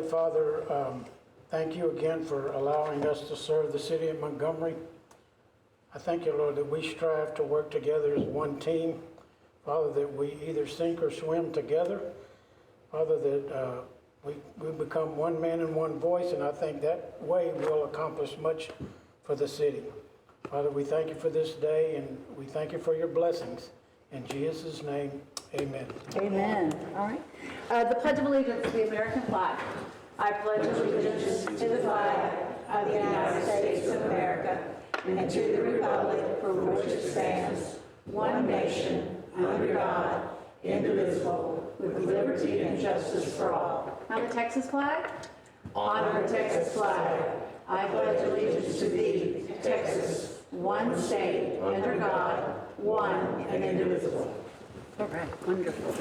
Father, thank you again for allowing us to serve the city of Montgomery. I thank you, Lord, that we strive to work together as one team. Father, that we either sink or swim together. Father, that we become one man and one voice, and I think that way we'll accomplish much for the city. Father, we thank you for this day, and we thank you for your blessings. In Jesus' name, amen. Amen. All right. The Pledge of Allegiance to the American flag. I pledge allegiance to the flag of the United States of America and to the republic for which it stands, one nation, under God, indivisible, with liberty and justice for all. Now the Texas flag. Honor the Texas flag. I pledge allegiance to thee, Texas, one state, under God, one and indivisible. All right, wonderful.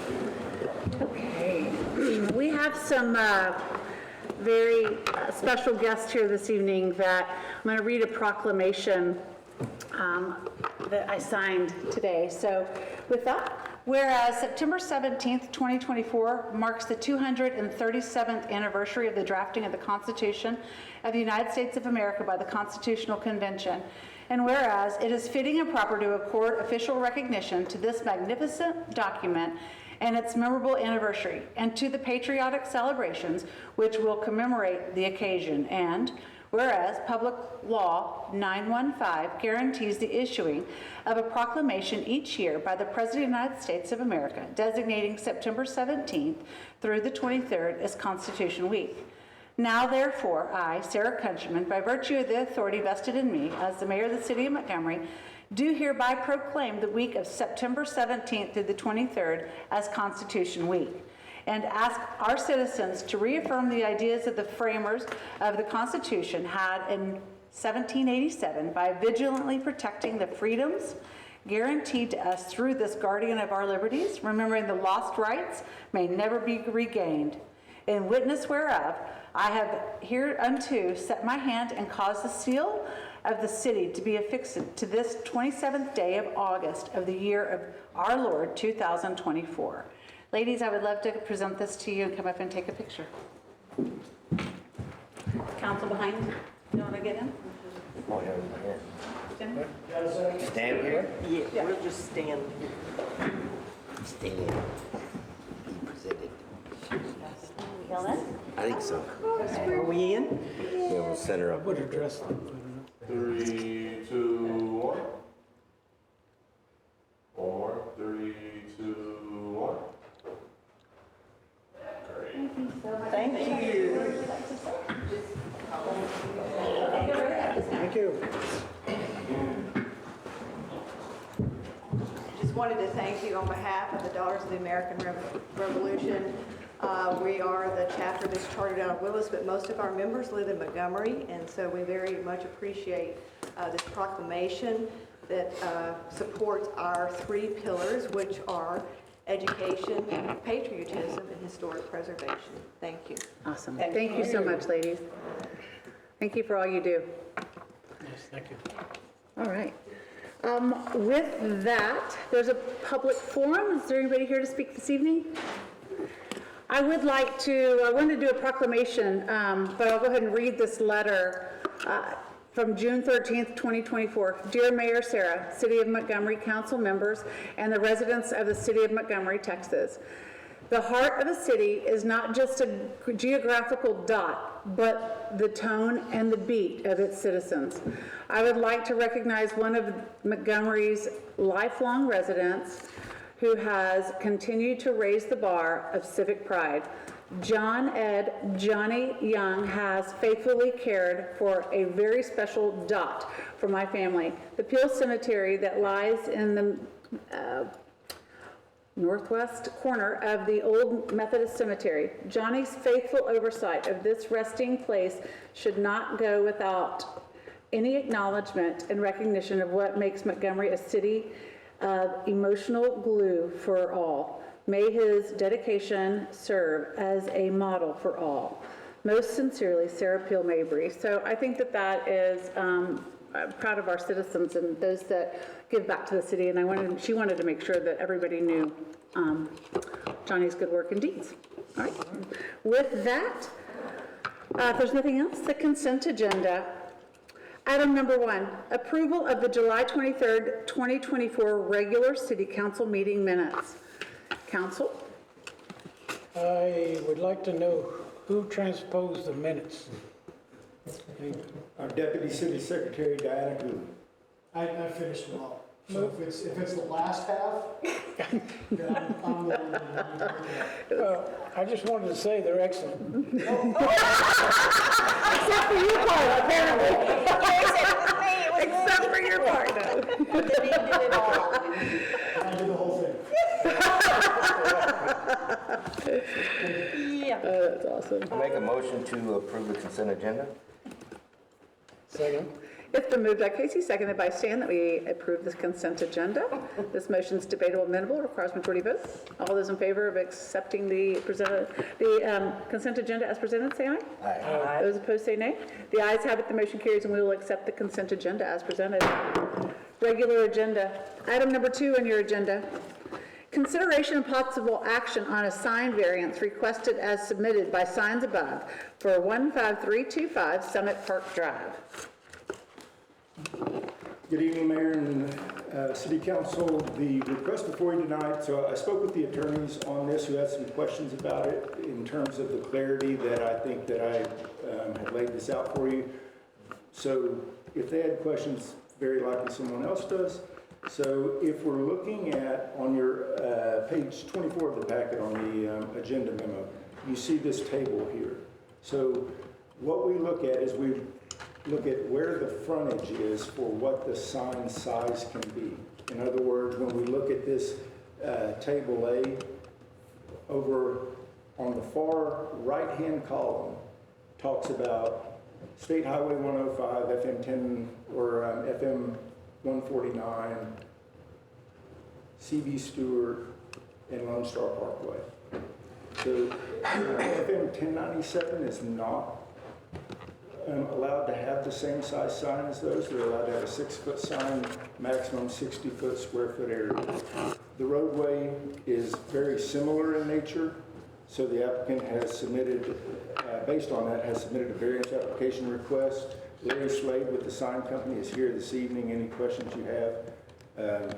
Okay, we have some very special guests here this evening that I'm going to read a proclamation that I signed today. So with that, whereas September 17th, 2024 marks the 237th anniversary of the drafting of the Constitution of the United States of America by the Constitutional Convention, and whereas it is fitting and proper to accord official recognition to this magnificent document and its memorable anniversary, and to the patriotic celebrations which will commemorate the occasion, and whereas Public Law 915 guarantees the issuing of a proclamation each year by the President of the United States of America designating September 17th through the 23rd as Constitution Week. Now, therefore, I, Sarah Countryman, by virtue of the authority vested in me as the mayor of the city of Montgomery, do hereby proclaim the week of September 17th through the 23rd as Constitution Week, and ask our citizens to reaffirm the ideas of the framers of the Constitution had in 1787 by vigilantly protecting the freedoms guaranteed to us through this guardian of our liberties, remembering the lost rights may never be regained. In witness whereof, I have hereunto set my hand and caused the seal of the city to be affixed to this 27th day of August of the year of our Lord 2024. Ladies, I would love to present this to you and come up and take a picture. Council behind you want to get in? Oh, yeah, Jen? stand here? Yeah, we'll just stand here. Stand. Be presented. Helen? I think so. Are we in? Yeah, we'll center up. What address? 3, 2, 1. One more. 3, 2, 1. Great. Thank you. Thank you. Just wanted to thank you on behalf of the Daughters of the American Revolution. We are the chapter that's chartered out of Willis, but most of our members live in Montgomery, and so we very much appreciate this proclamation that supports our 3 pillars, which are education, patriotism, and historic preservation. Thank you. Awesome. Thank you so much, ladies. Thank you for all you do. Yes, thank you. All right. With that, there's a public forum. Is there anybody here to speak this evening? I want to do a proclamation, but I'll go ahead and read this letter from June 13th, 2024. Dear Mayor Sarah, City of Montgomery Council members, and the residents of the City of Montgomery, Texas. The heart of a city is not just a geographical dot, but the tone and the beat of its citizens. I would like to recognize one of Montgomery's lifelong residents who has continued to raise the bar of civic pride. John Ed Johnny Young has faithfully cared for a very special dot for my family, the Peel Cemetery that lies in the northwest corner of the old Methodist Cemetery. Johnny's faithful oversight of this resting place should not go without any acknowledgement and recognition of what makes Montgomery a city of emotional glue for all. May his dedication serve as a model for all. Most sincerely, Sarah Peel Mabry. So I think that is proud of our citizens and those that give back to the city, and she wanted to make sure that everybody knew Johnny's good work and deeds. All right. With that, If there's nothing else, the consent agenda. Item number 1, approval of the July 23rd, 2024 regular city council meeting minutes. Council? I would like to know who transposed the minutes. Our Deputy City Secretary, Diana Gould. I finished them all. So if it's the last half, then I'm the one that you Well, I just wanted to say they're excellent. Except for your part, apparently. Except for your part, though. I did the whole thing. That's awesome. Make a motion to approve the consent agenda? Second. It's been moved by Casey, seconded by Stan, that we approve this consent agenda. This motion is debatable and amendable, requires majority vote. All those in favor of accepting the consent agenda as presented, say aye. Aye. Those opposed, say nay. The ayes have it, the motion carries, and we will accept the consent agenda as presented. Regular agenda. Item number 2 on your agenda. Consideration and possible action on a sign variance requested as submitted by signs above for 15325 Summit Park Drive. Good evening, Mayor and City Council. The request before you tonight, so I spoke with the attorneys on this who had some questions about it in terms of the clarity that I think that I have laid this out for you. So if they had questions, very likely someone else does. So if we're looking at, on your page 24 of the packet on the agenda memo, you see this table here. So what we look at is we look at where the frontage is for what the sign size can be. In other words, when we look at this table A, over on the far right-hand column, talks about State Highway 105, FM 10, or FM 149, CB Stewart, and Lone Star Parkway. So FM 1097 is not allowed to have the same size sign as those. They're allowed to have a 6-foot sign, maximum 60-foot square foot area. The roadway is very similar in nature, so the applicant has submitted, based on that, has submitted a variance application request. Larry Slade with the sign company is here this evening. Any questions you have,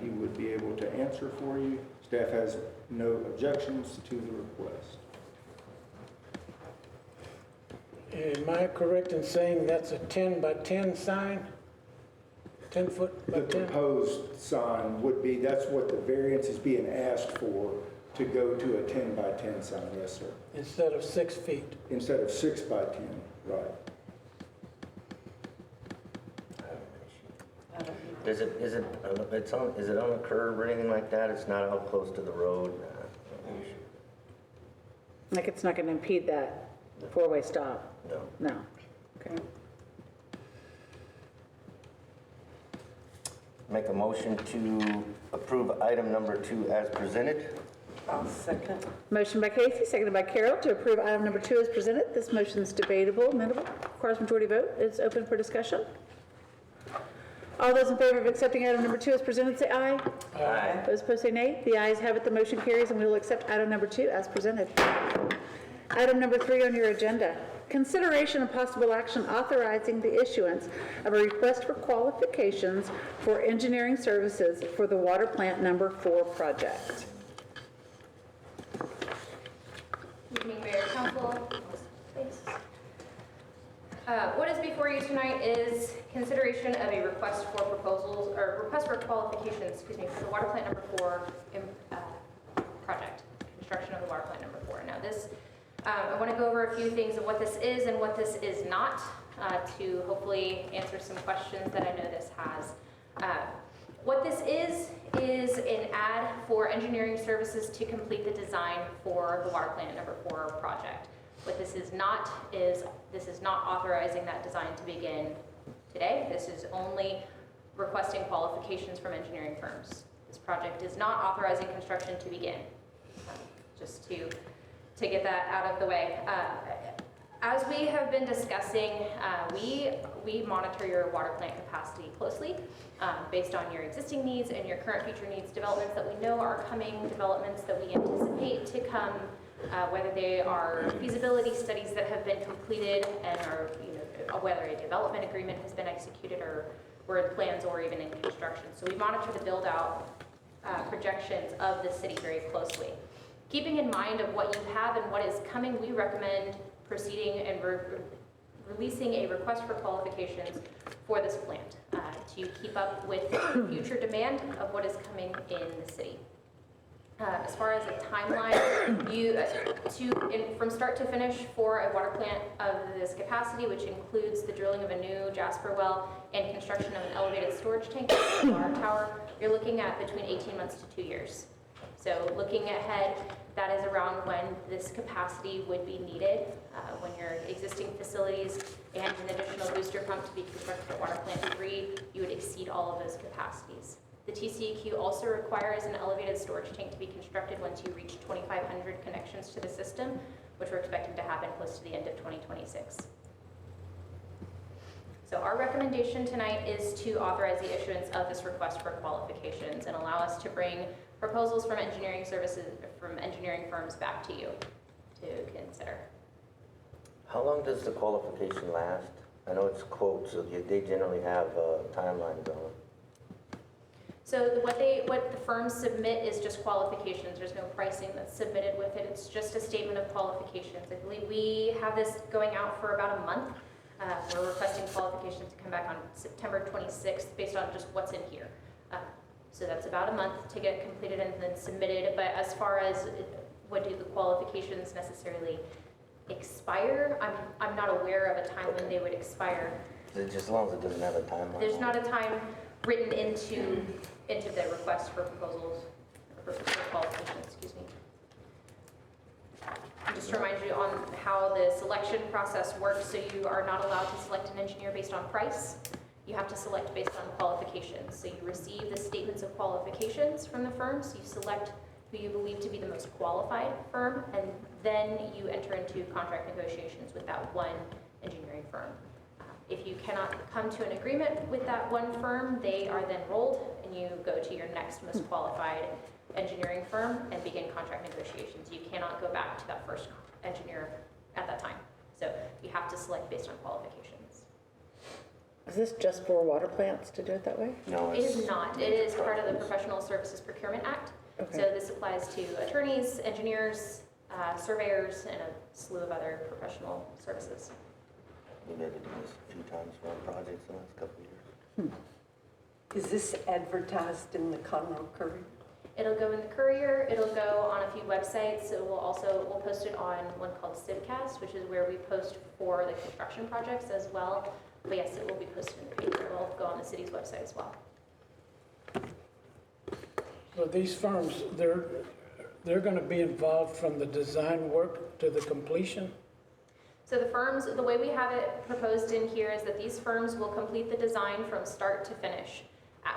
he would be able to answer for you. Staff has no objections to the request. Am I correct in saying that's a 10 by 10 sign? 10 foot by The 10? proposed sign would be, that's what the variance is being asked for, to go to a 10 by 10 sign, yes, sir. Instead of 6 feet. Instead of 6 by 10, right. Is it on a curve or anything like that? It's not out close to the road? Like it's not going to impede that 4-way stop? No. No. Okay. Make a motion to approve item number 2 as presented? I'll second. Motion by Casey, seconded by Carol to approve item number 2 as presented. This motion is debatable, amendable, requires majority vote. It's open for discussion. All those in favor of accepting item number 2 as presented, say aye. Aye. Those opposed, say nay. The ayes have it, the motion carries, and we will accept item number 2 as presented. Item number 3 on your agenda. Consideration and possible action authorizing the issuance of a request for qualifications for engineering services for the water plant number 4 project. Evening, Mayor, Council. What is before you tonight is consideration of a request for proposals, or request for qualifications, for the water plant number 4 project, construction of the water plant number 4. Now this, I want to go over a few things of what this is and what this is not, to hopefully answer some questions that I know this has. What this is an ad for engineering services to complete the design for the water plant number 4 project. What this is not authorizing that design to begin today. This is only requesting qualifications from engineering firms. This project is not authorizing construction to begin. Just to get that out of the way. As we have been discussing, we monitor your water plant capacity closely based on your existing needs and your current future needs, developments that we know are coming, developments that we anticipate to come whether they are feasibility studies that have been completed and are, whether a development agreement has been executed or we're in plans or even in construction. So we monitor the build-out projections of the city very closely. Keeping in mind of what you have and what is coming, we recommend proceeding and releasing a request for qualifications for this plant to keep up with future demand of what is coming in the city. As far as a timeline, from start to finish for a water plant of this capacity, which includes the drilling of a new Jasper well and construction of an elevated storage tank at the water tower, you're looking at between 18 months to 2 years. So looking ahead, that is around when this capacity would be needed, when your existing facilities and an additional booster pump to be constructed at Water Plant 3, you would exceed all of those capacities. The TCEQ also requires an elevated storage tank to be constructed once you reach 2,500 connections to the system, which we're expecting to happen close to the end of 2026. So our recommendation tonight is to authorize the issuance of this request for qualifications and allow us to bring proposals from engineering firms back to you to consider. How long does the qualification last? I know it's quotes, so they generally have timelines on them. So what the firms submit is just qualifications. There's no pricing that's submitted with it. It's just a statement of qualifications. I believe we have this going out for about a month. We're requesting qualifications to come back on September 26th based on just what's in here. So that's about a month to get completed and then submitted. But as far as what do the qualifications necessarily expire, I'm not aware of a time when they would expire. Just as long as it doesn't have a timeline. There's not a time written into the request for proposals, or for qualifications, excuse me. Just to remind you on how the selection process works, so you are not allowed to select an engineer based on price. You have to select based on qualifications. So you receive the statements of qualifications from the firms, you select who you believe to be the most qualified firm, and then you enter into contract negotiations with that one engineering firm. If you cannot come to an agreement with that one firm, they are then rolled and you go to your next most qualified engineering firm and begin contract negotiations. You cannot go back to that first engineer at that time. So you have to select based on qualifications. Is this just for water plants to do it that way? No, It is not. It is part of the Professional Services Procurement Act. Okay. So this applies to attorneys, engineers, surveyors, and a slew of other professional services. We've had to do this a few times for our projects in the last couple of years. Is this advertised in the Conroe Courier? It'll go in the Courier, it'll go on a few websites, we'll post it on one called Civcast, which is where we post for the construction projects as well. But yes, it will be posted in the paper, it will go on the city's website as well. So these firms, they're going to be involved from the design work to the completion? So the firms, the way we have it proposed in here is that these firms will complete the design from start to finish.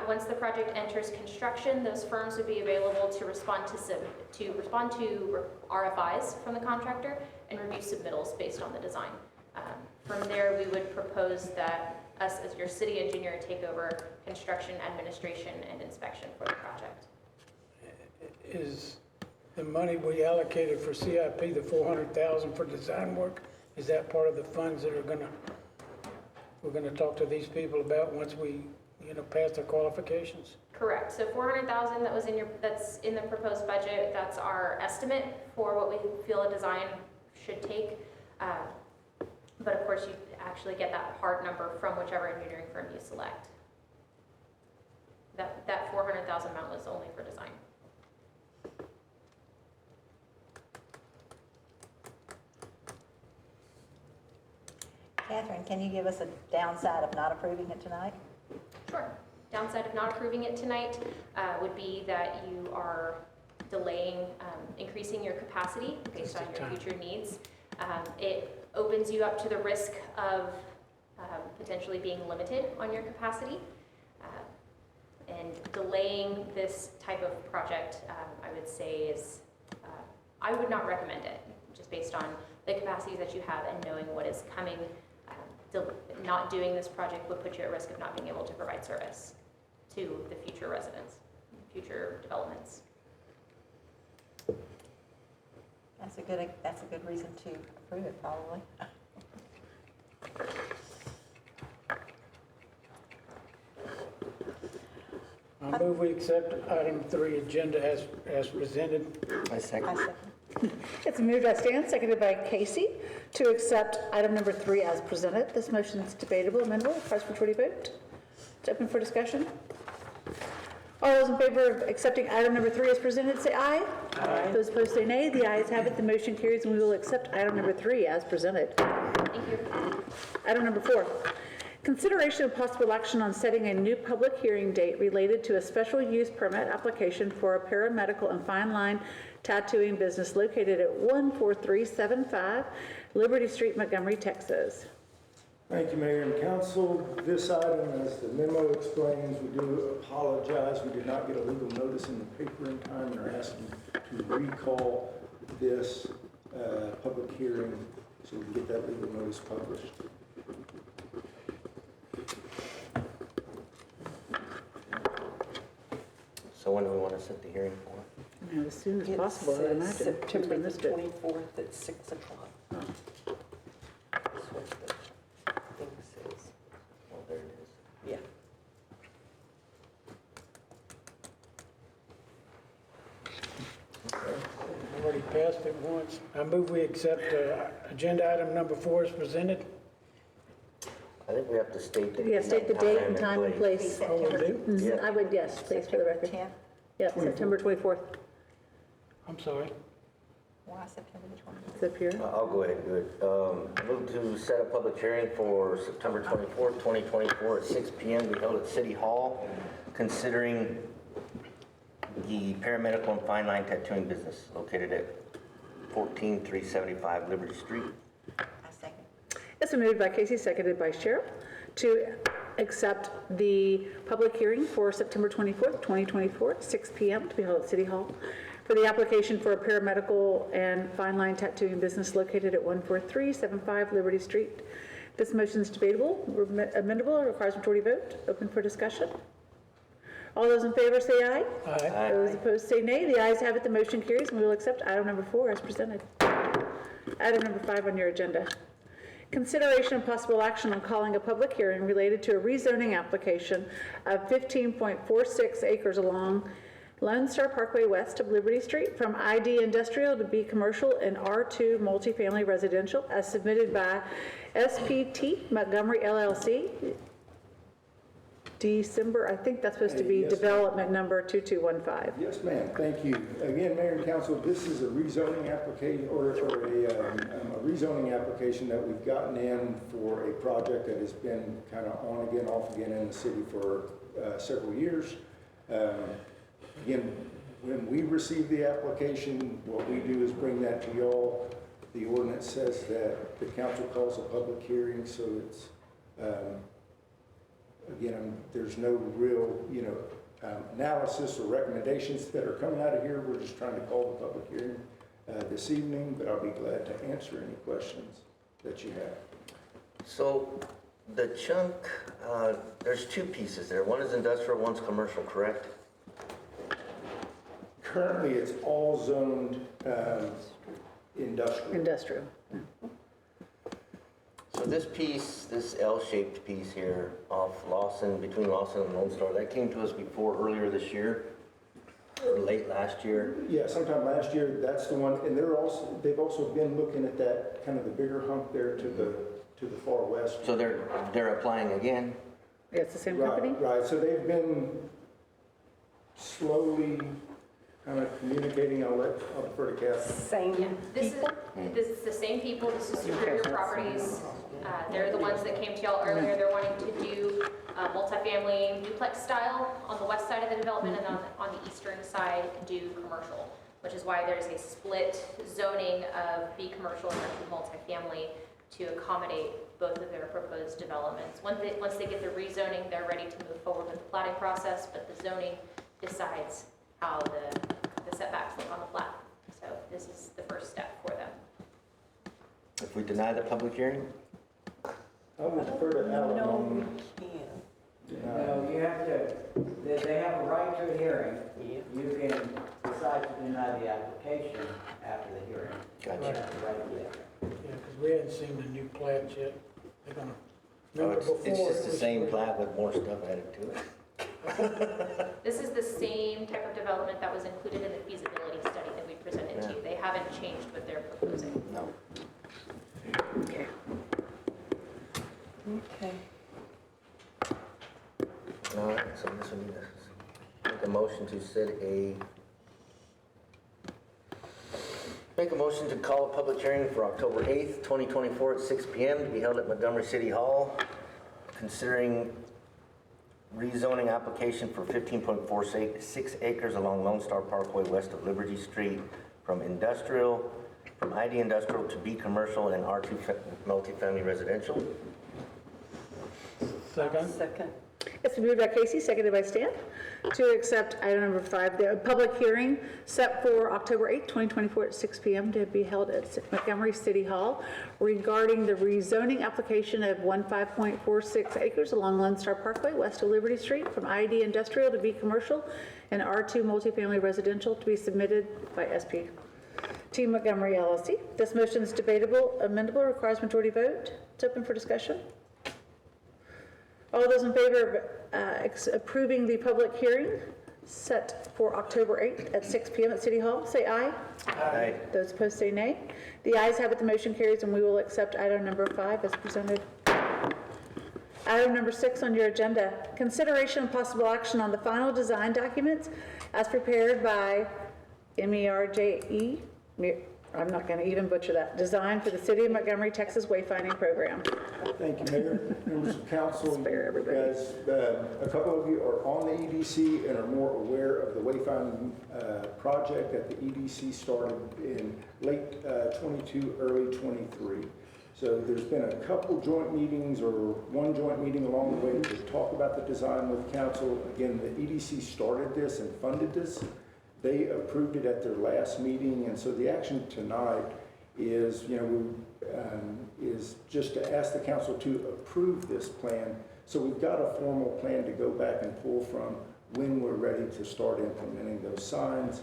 Once the project enters construction, those firms would be available to respond to RFIs from the contractor and review submittals based on the design. From there, we would propose that us as your city engineer take over construction, administration, and inspection for the project. Is the money we allocated for CIP, the $400,000 for design work, is that part of the funds that we're gonna talk to these people about once we, pass their qualifications? Correct. So $400,000 that's in the proposed budget. That's our estimate for what we feel a design should take. But of course, you actually get that hard number from whichever engineering firm you select. That $400,000 amount was only for design. Catherine, can you give us a downside of not approving it tonight? Sure. Downside of not approving it tonight would be that you are delaying increasing your capacity based on your future needs. It opens you up to the risk of potentially being limited on your capacity. And delaying this type of project, I would say is, I would not recommend it, just based on the capacities that you have and knowing what is coming. Not doing this project would put you at risk of not being able to provide service to the future residents, future developments. That's a good reason to approve it, probably. I move we accept item 3 agenda as presented. I I second. second. It's moved by Stan, seconded by Casey, to accept item number 3 as presented. This motion is debatable, amendable, request for majority vote. It's open for discussion. All those in favor of accepting item number 3 as presented, say aye. Aye. Those opposed say nay. The ayes have it. The motion carries, and we will accept item number 3 as presented. Thank you. Item number 4, consideration of possible action on setting a new public hearing date related to a special use permit application for a paramedical and fine line tattooing business located at 14375 Liberty Street, Montgomery, Texas. Thank you, Mayor and Council. This item, as the memo explains, we do apologize. We did not get a legal notice in the paper in time and are asking to recall this public hearing so we can get that legal notice published. So when do we want to set the hearing for? As soon as It possible, I says imagine. September the Missed it. 24th at 6 o'clock. That's what the thing says. Oh, there it is. Yeah. I've already passed it once. I move we accept agenda item number 4 as presented. I think we have to state the Yeah, state the date and time and place. Oh, we do? Mhm, I would, yes, please, for the record. 10th? Yep, September 24th. I'm sorry. Why September the 20th? It's up here. I'll go ahead and do it. Move to set a public hearing for September 24th, 2024 at 6 p.m. to be held at City Hall, considering the paramedical and fine line tattooing business located at 14375 Liberty Street. I second. It's been moved by Casey, seconded by Cheryl, to accept the public hearing for September 24th, 2024, at 6 p.m. to be held at City Hall for the application for a paramedical and fine line tattooing business located at 14375 Liberty Street. This motion is debatable, amendable, and requires majority vote. Open for discussion. All those in favor say aye. Aye. Those opposed say nay. The ayes have it. The motion carries, and we will accept item number 4 as presented. Item number 5 on your agenda. Consideration of possible action on calling a public hearing related to a rezoning application of 15.46 acres along Lone Star Parkway west of Liberty Street from ID Industrial to B Commercial and R2 Multifamily Residential as submitted by SPT Montgomery LLC. December, I think that's supposed to be Yes, ma'am. development number 2215. Yes, ma'am. Thank you. Again, Mayor and Council, this is a rezoning application or a rezoning application that we've gotten in for a project that has been kind of on again, off again in the city for several years. Again, when we receive the application, what we do is bring that to y'all. The ordinance says that the council calls a public hearing, so it's, again, there's no real, analysis or recommendations that are coming out of here. We're just trying to call the public hearing this evening, but I'll be glad to answer any questions that you have. So the chunk, there's two pieces there. One is industrial, one's commercial, correct? Currently, it's all zoned industrial. Industrial. So this piece, this L-shaped piece here off Lawson, between Lawson and Lone Star, that came to us before earlier this year, or late last year. Yeah, sometime last year, that's the one, and they've also been looking at that, kind of the bigger hump there to the far west. So they're applying again? Yeah, it's the same company? Right, so they've been slowly kind of communicating. I'll defer to Kathy. Same This people? is the same people, this is Superior Properties. They're the ones that came to y'all earlier. They're wanting to do multifamily duplex style on the west side of the development, and on the eastern side do commercial, which is why there's a split zoning of B commercial and multifamily to accommodate both of their proposed developments. Once they get the rezoning, they're ready to move forward with the platting process, but the zoning decides how the setbacks look on the plat. So this is the first step for them. If we deny the public hearing? I will defer to Alan. No, on- we can't. No, you have to, they have a right to a hearing. Yeah. You can decide to deny the application after the hearing. Gotcha. Right there. Yeah, because we hadn't seen the new plans yet. They're gonna, Oh, remember before? it's just it the was- same plat with more stuff added to it. This is the same type of development that was included in the feasibility study that we presented to you. They haven't changed what they're proposing. No. Okay. Okay. All right, so this will be make a motion to make a motion to call a public hearing for October 8th, 2024 at 6 p.m. to be held at Montgomery City Hall, considering rezoning application for 15.46 acres along Lone Star Parkway west of Liberty Street from ID industrial to B commercial and R2 multifamily residential. Second? Second. It's been moved by Casey, seconded by Stan, to accept item number 5, the public hearing set for October 8th, 2024 at 6 p.m. to be held at Montgomery City Hall regarding the rezoning application of 15.46 acres along Lone Star Parkway west of Liberty Street from ID industrial to B commercial and R2 multifamily residential to be submitted by SP Team Montgomery LLC. This motion is debatable, amendable, requires majority vote. It's open for discussion. All those in favor of approving the public hearing set for October 8th at 6 p.m. at City Hall, say aye. Aye. Those opposed say nay. The ayes have it, the motion carries, and we will accept item number 5 as presented. Item number 6 on your agenda, consideration and possible action on the final design documents as prepared by MERJE, I'm not going to even butcher that, Design for the City of Montgomery, Texas Wayfinding Program. Thank you, Mayor, members of council. Spare everybody. Guys, a couple of you are on the EDC and are more aware of the wayfinding project that the EDC started in late 22, early 23. So there's been a couple joint meetings or one joint meeting along the way to talk about the design with council. Again, the EDC started this and funded this. They approved it at their last meeting, and so the action tonight is, is just to ask the council to approve this plan. So we've got a formal plan to go back and pull from when we're ready to start implementing those signs.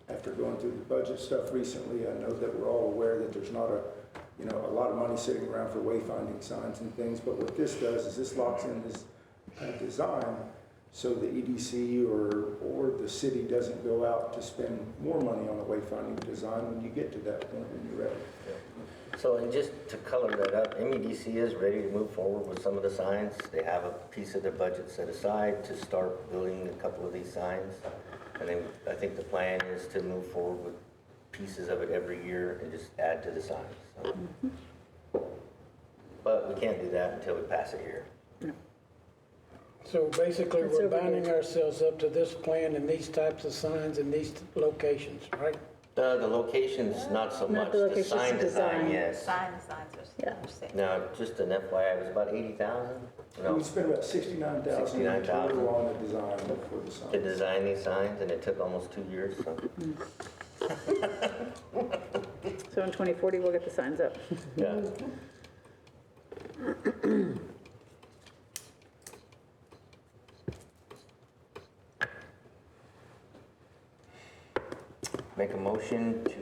After going through the budget stuff recently, I know that we're all aware that there's not a lot of money sitting around for wayfinding signs and things, but what this does is this locks in this design so the EDC or the city doesn't go out to spend more money on a wayfinding design when you get to that point when you're ready. So, and just to color that up, MEDC is ready to move forward with some of the signs. They have a piece of their budget set aside to start building a couple of these signs. And then I think the plan is to move forward with pieces of it every year and just add to the signs. So. But we can't do that until we pass it here. So basically, That's we're over binding there. ourselves up to this plan and these types of signs in these locations, right? The location's not so Not much. the The location, sign it's the design, design. yes. Signs are Yeah. set. Now, just an FYI, it was about 80,000? No, We spent about $69,000 $69,000. total on the design for the sign. to design these signs, and it took almost 2 years, so. So in 2040, we'll get the signs up. Yeah. Make a motion to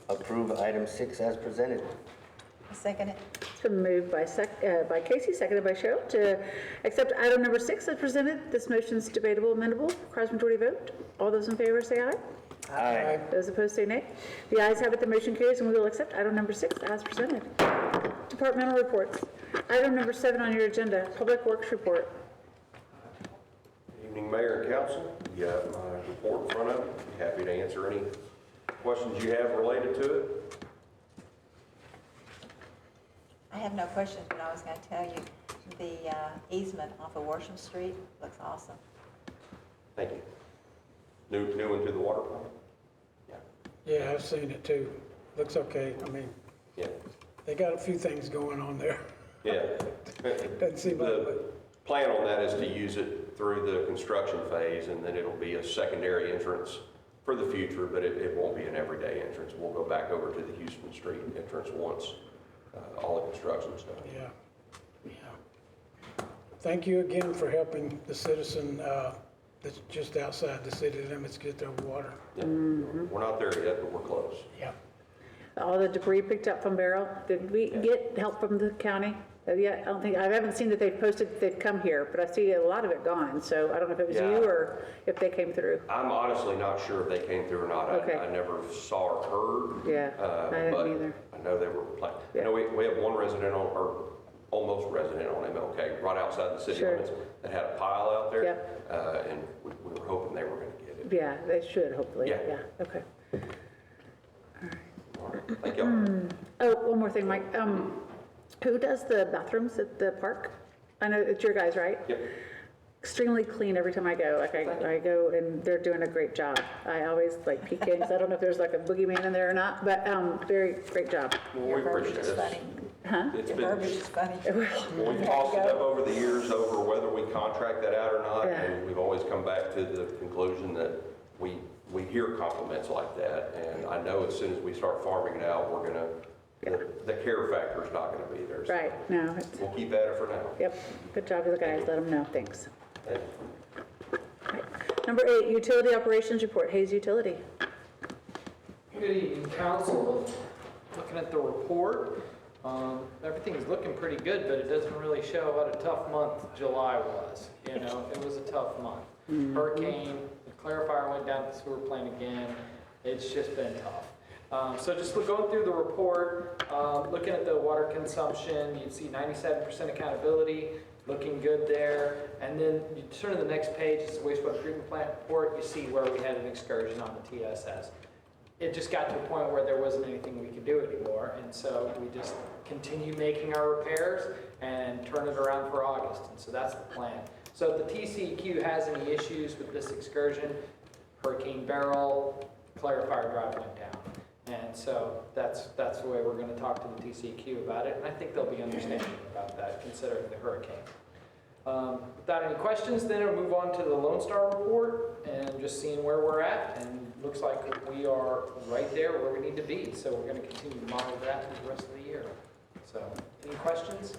approve item 6 as presented. Second it. It's been moved by Casey, seconded by Cheryl, to accept item number 6 as presented. This motion is debatable, amendable, requires majority vote. All those in favor say aye. Aye. Those opposed say nay. The ayes have it, the motion carries, and we will accept item number 6 as presented. Departmental reports. Item number 7 on your agenda, Public Works report. Evening, Mayor and Council. You have my report in front of you. Be happy to answer any questions you have related to it. I have no questions, but I was going to tell you, the easement off of Worsham Street looks awesome. Thank you. New into the water plant? Yeah. Yeah, I've seen it too. Looks okay. I mean, Yeah. they got a few things going on there. Yeah. Doesn't seem like The plan on that is to use it through the construction phase, and then it'll be a secondary entrance for the future, but it won't be an everyday entrance. We'll go back over to the Houston Street entrance once all the construction's done. Yeah. Thank you again for helping the citizen that's just outside the city limits get their water. Yeah. We're not there yet, but we're close. Yeah. All the debris picked up from Beryl, did we get help from the county? Yeah, I haven't seen that they've posted, they've come here, but I see a lot of it gone, so I don't know if it was Yeah. you or if they came through. I'm honestly not sure if they came through or not. Okay. I never saw or heard. Yeah, I didn't but either. I know they were planning. Yeah. I know we have one resident on, or almost resident on MLK, right outside the city Sure. limits, that had a pile out there. Yep. And we were hoping they were going to get it. Yeah, they should, hopefully, Yeah. yeah, okay. All right. Thank y'all. Oh, one more thing, Mike, who does the bathrooms at the park? I know it's your guys, right? Yep. Extremely clean every time I go, like I go and they're doing a great job. I always like peek in, 'cause I don't know if there's like a boogeyman in there or not, but very great job. Well, Your we verbiage appreciate is it. funny. Huh? It's Your been, verbiage is funny. we've tossed it up over the years over whether we contract that out or not, Yeah. and we've always come back to the conclusion that we hear compliments like that, and I know as soon as we start farming it out, we're gonna, the care factor is not gonna be there. So Right, no, it's, we'll keep at it for now. yep, good job to the guys, let them know, thanks. Thank you. Number 8, utility operations report, Hayes Utility. Good evening, council. Looking at the report, everything's looking pretty good, but it doesn't really show what a tough month July was. You know, it was a tough month. Hurricane, the clarifier went down the sewer plant again. It's just been tough. So just going through the report, looking at the water consumption, you'd see 97% accountability, looking good there. And then you turn to the next page, it's the wastewater treatment plant report, you see where we had an excursion on the TSS. It just got to a point where there wasn't anything we could do anymore, and so we just continue making our repairs and turn it around for August, and so that's the plan. So if the TCEQ has any issues with this excursion, Hurricane Beryl, clarifier drive went down. And so that's the way we're going to talk to the TCEQ about it, and I think they'll be understanding about that considering the hurricane. Without any questions, then we'll move on to the Lone Star report and just seeing where we're at, and looks like we are right there where we need to be, so we're going to continue to monitor that through the rest of the year. So, any questions?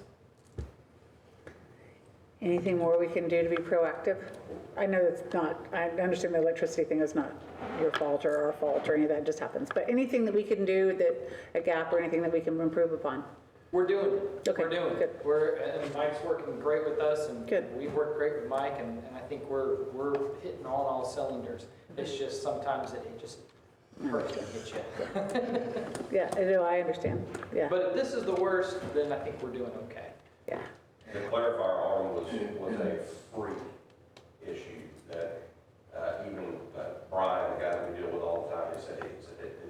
Anything more we can do to be proactive? I know it's not, I understand the electricity thing is not your fault or our fault or any of that, just happens. But anything that we can do, that a gap or anything that we can improve upon? We're doing it. Okay, We're doing good. it. And Mike's working great with us, and Good. we've worked great with Mike, and I think we're hitting on all cylinders. It's just sometimes it just hurts to hit you. Yeah, I know, I understand, yeah, But if this is the worst, then I think we're doing okay. yeah. The clarifier arm was a freak issue that even Brian, the guy we deal with all the time, he said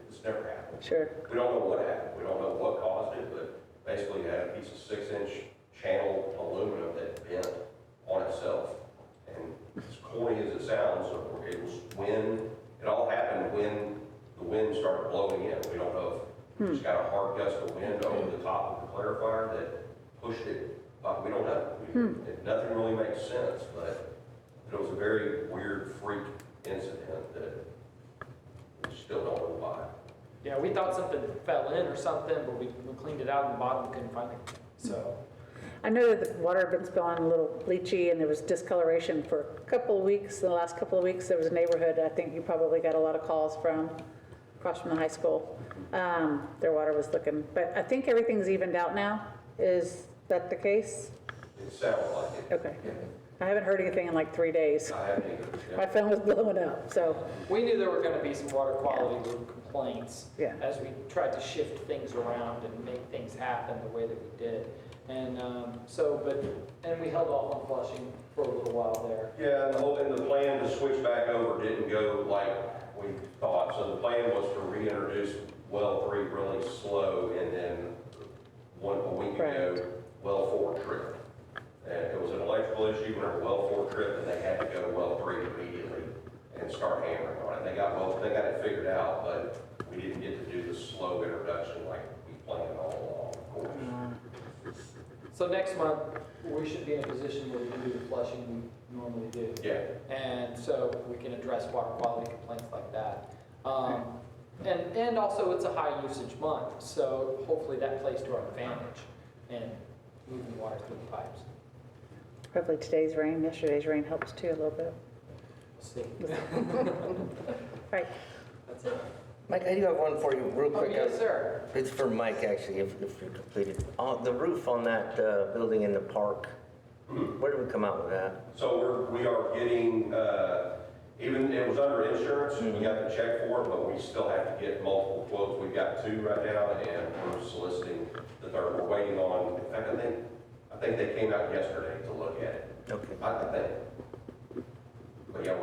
it's never happened. Sure, We don't know what happened. We don't know what caused it, but basically you had a piece of 6-inch channel aluminum that bent on itself. And as corny as it sounds, it was it all happened when the wind started blowing in. We don't know if it just got a hard gust of wind over the top of the clarifier that pushed it. We don't know. Nothing really makes sense, but it was a very weird freak incident that we still don't know why. Yeah, we thought something fell in or something, but we cleaned it out in the bottom, couldn't find it. So, I know that the water had been spilling a little bleachy and there was discoloration for a couple of weeks. In the last couple of weeks, there was a neighborhood, I think you probably got a lot of calls from, across from the high school. Their water was looking, but I think everything's evened out now. Is that the case? It sounded like it. Okay. I haven't heard anything in like 3 days. I haven't either. My phone was blowing up, so, we knew there were gonna be some water quality complaints Yeah. as we tried to shift things around and make things happen the way that we did. And and we held off on flushing for a little while there. Yeah, and the plan to switch back over didn't go like we thought. So the plan was to reintroduce well 3 really slow, and then a week ago, well 4 tripped. And it was an electrical issue whenever well 4 tripped, and they had to go well 3 immediately and start hammering on it. They got it figured out, but we didn't get to do the slow introduction like we planned all along, of course. So next month, we should be in a position where we can do the flushing we normally do. Yeah. And so we can address water quality complaints like that. And also it's a high usage month, so hopefully that plays to our advantage in moving water through the pipes. hopefully today's rain, yesterday's rain helps too a little bit. See. Right. That's it. Mike, I do have one for you real Oh, quick. yes, sir. It's for Mike, actually, if you're completed. The roof on that building in the park, where did we come out with that? So we are getting, even, it was under insurance, we got the check for it, but we still have to get multiple quotes. We've got 2 right now, and we're soliciting the third. We're waiting on, in fact, I think they came out yesterday to look at it. Okay. I think. But yeah,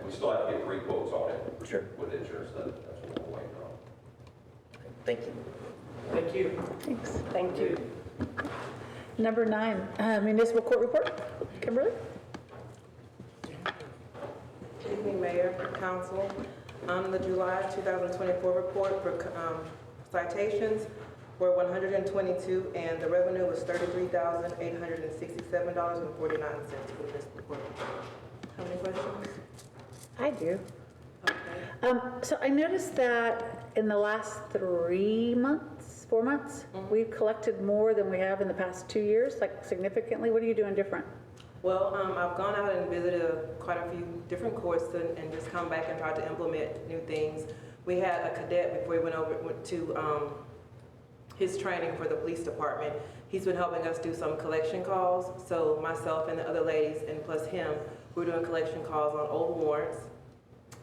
we still have to get 3 quotes on it. Sure. With insurance, that's what we're waiting on. Thank you. Thank you. Thanks. Thank you. Number 9, municipal court report. Kimberly? Good evening, Mayor, Council. On the July 2024 report for citations were 122, and the revenue was $33,867.49 for the municipal court. How many questions? I do. Okay. So I noticed that in the last 4 months, we've collected more than we have in the past 2 years, like significantly. What are you doing different? Well, I've gone out and visited quite a few different courts and just come back and tried to implement new things. We had a cadet before he went to his training for the police department. He's been helping us do some collection calls. So myself and the other ladies, and plus him, we're doing collection calls on old warrants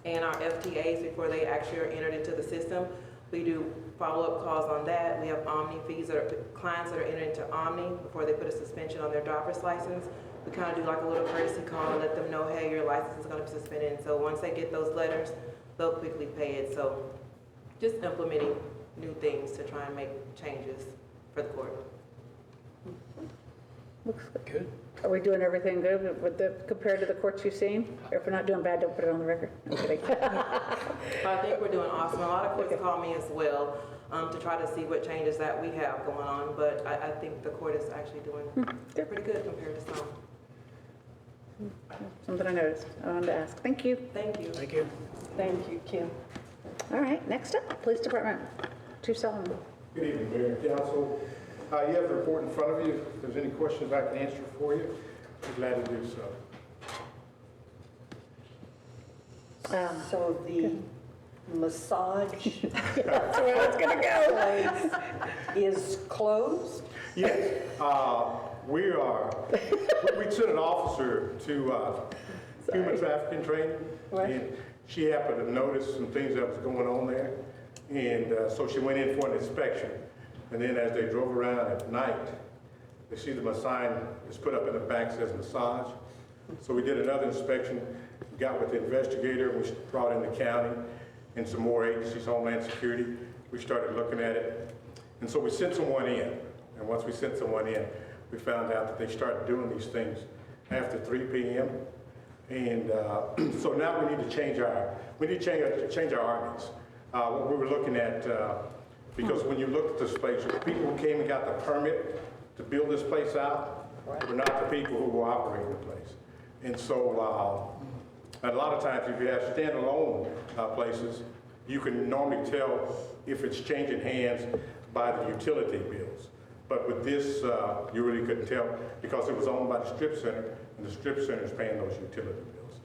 and our FTAs before they actually are entered into the system. We do follow-up calls on that. We have Omni fees, clients that are entered into Omni before they put a suspension on their driver's license. We kind of do like a little courtesy call and let them know, hey, your license is going to be suspended. And so once they get those letters, they'll quickly pay it. So just implementing new things to try and make changes for the court. Looks good. Are we doing everything good compared to the courts you've seen? Or if we're not doing bad, don't put it on the record. I'm kidding. I think we're doing awesome. A lot of courts call me as well to try to see what changes that we have going on. But I think the court is actually doing pretty good compared to some. Something I noticed. I wanted to ask. Thank you. Thank you. Thank you. Thank you, Kim. All right, next up, Police Department. Chief Solomon. Good evening, Mayor and Council. You have the report in front of you. If there's any questions I can answer for you, I'd be glad to do so. So the massage That's where I was gonna go. place is closed? Yes, we sent an officer to human trafficking training. Right. And she happened to notice some things that was going on there. And so she went in for an inspection. And then as they drove around at night, they see the sign is put up in the back says massage. So we did another inspection, got with the investigator, we brought in the county and some more agencies, Homeland Security. We started looking at it. And so we sent someone in. And once we sent someone in, we found out that they started doing these things after 3 p.m. And so now we need to change our ordinance. What we were looking at, because when you look at this place, the people who came and got the permit to build this place out were not the people who were operating the place. And so a lot of times if you have standalone places, you can normally tell if it's changing hands by the utility bills. But with this, you really couldn't tell because it was owned by the strip center, and the strip center is paying those utility bills.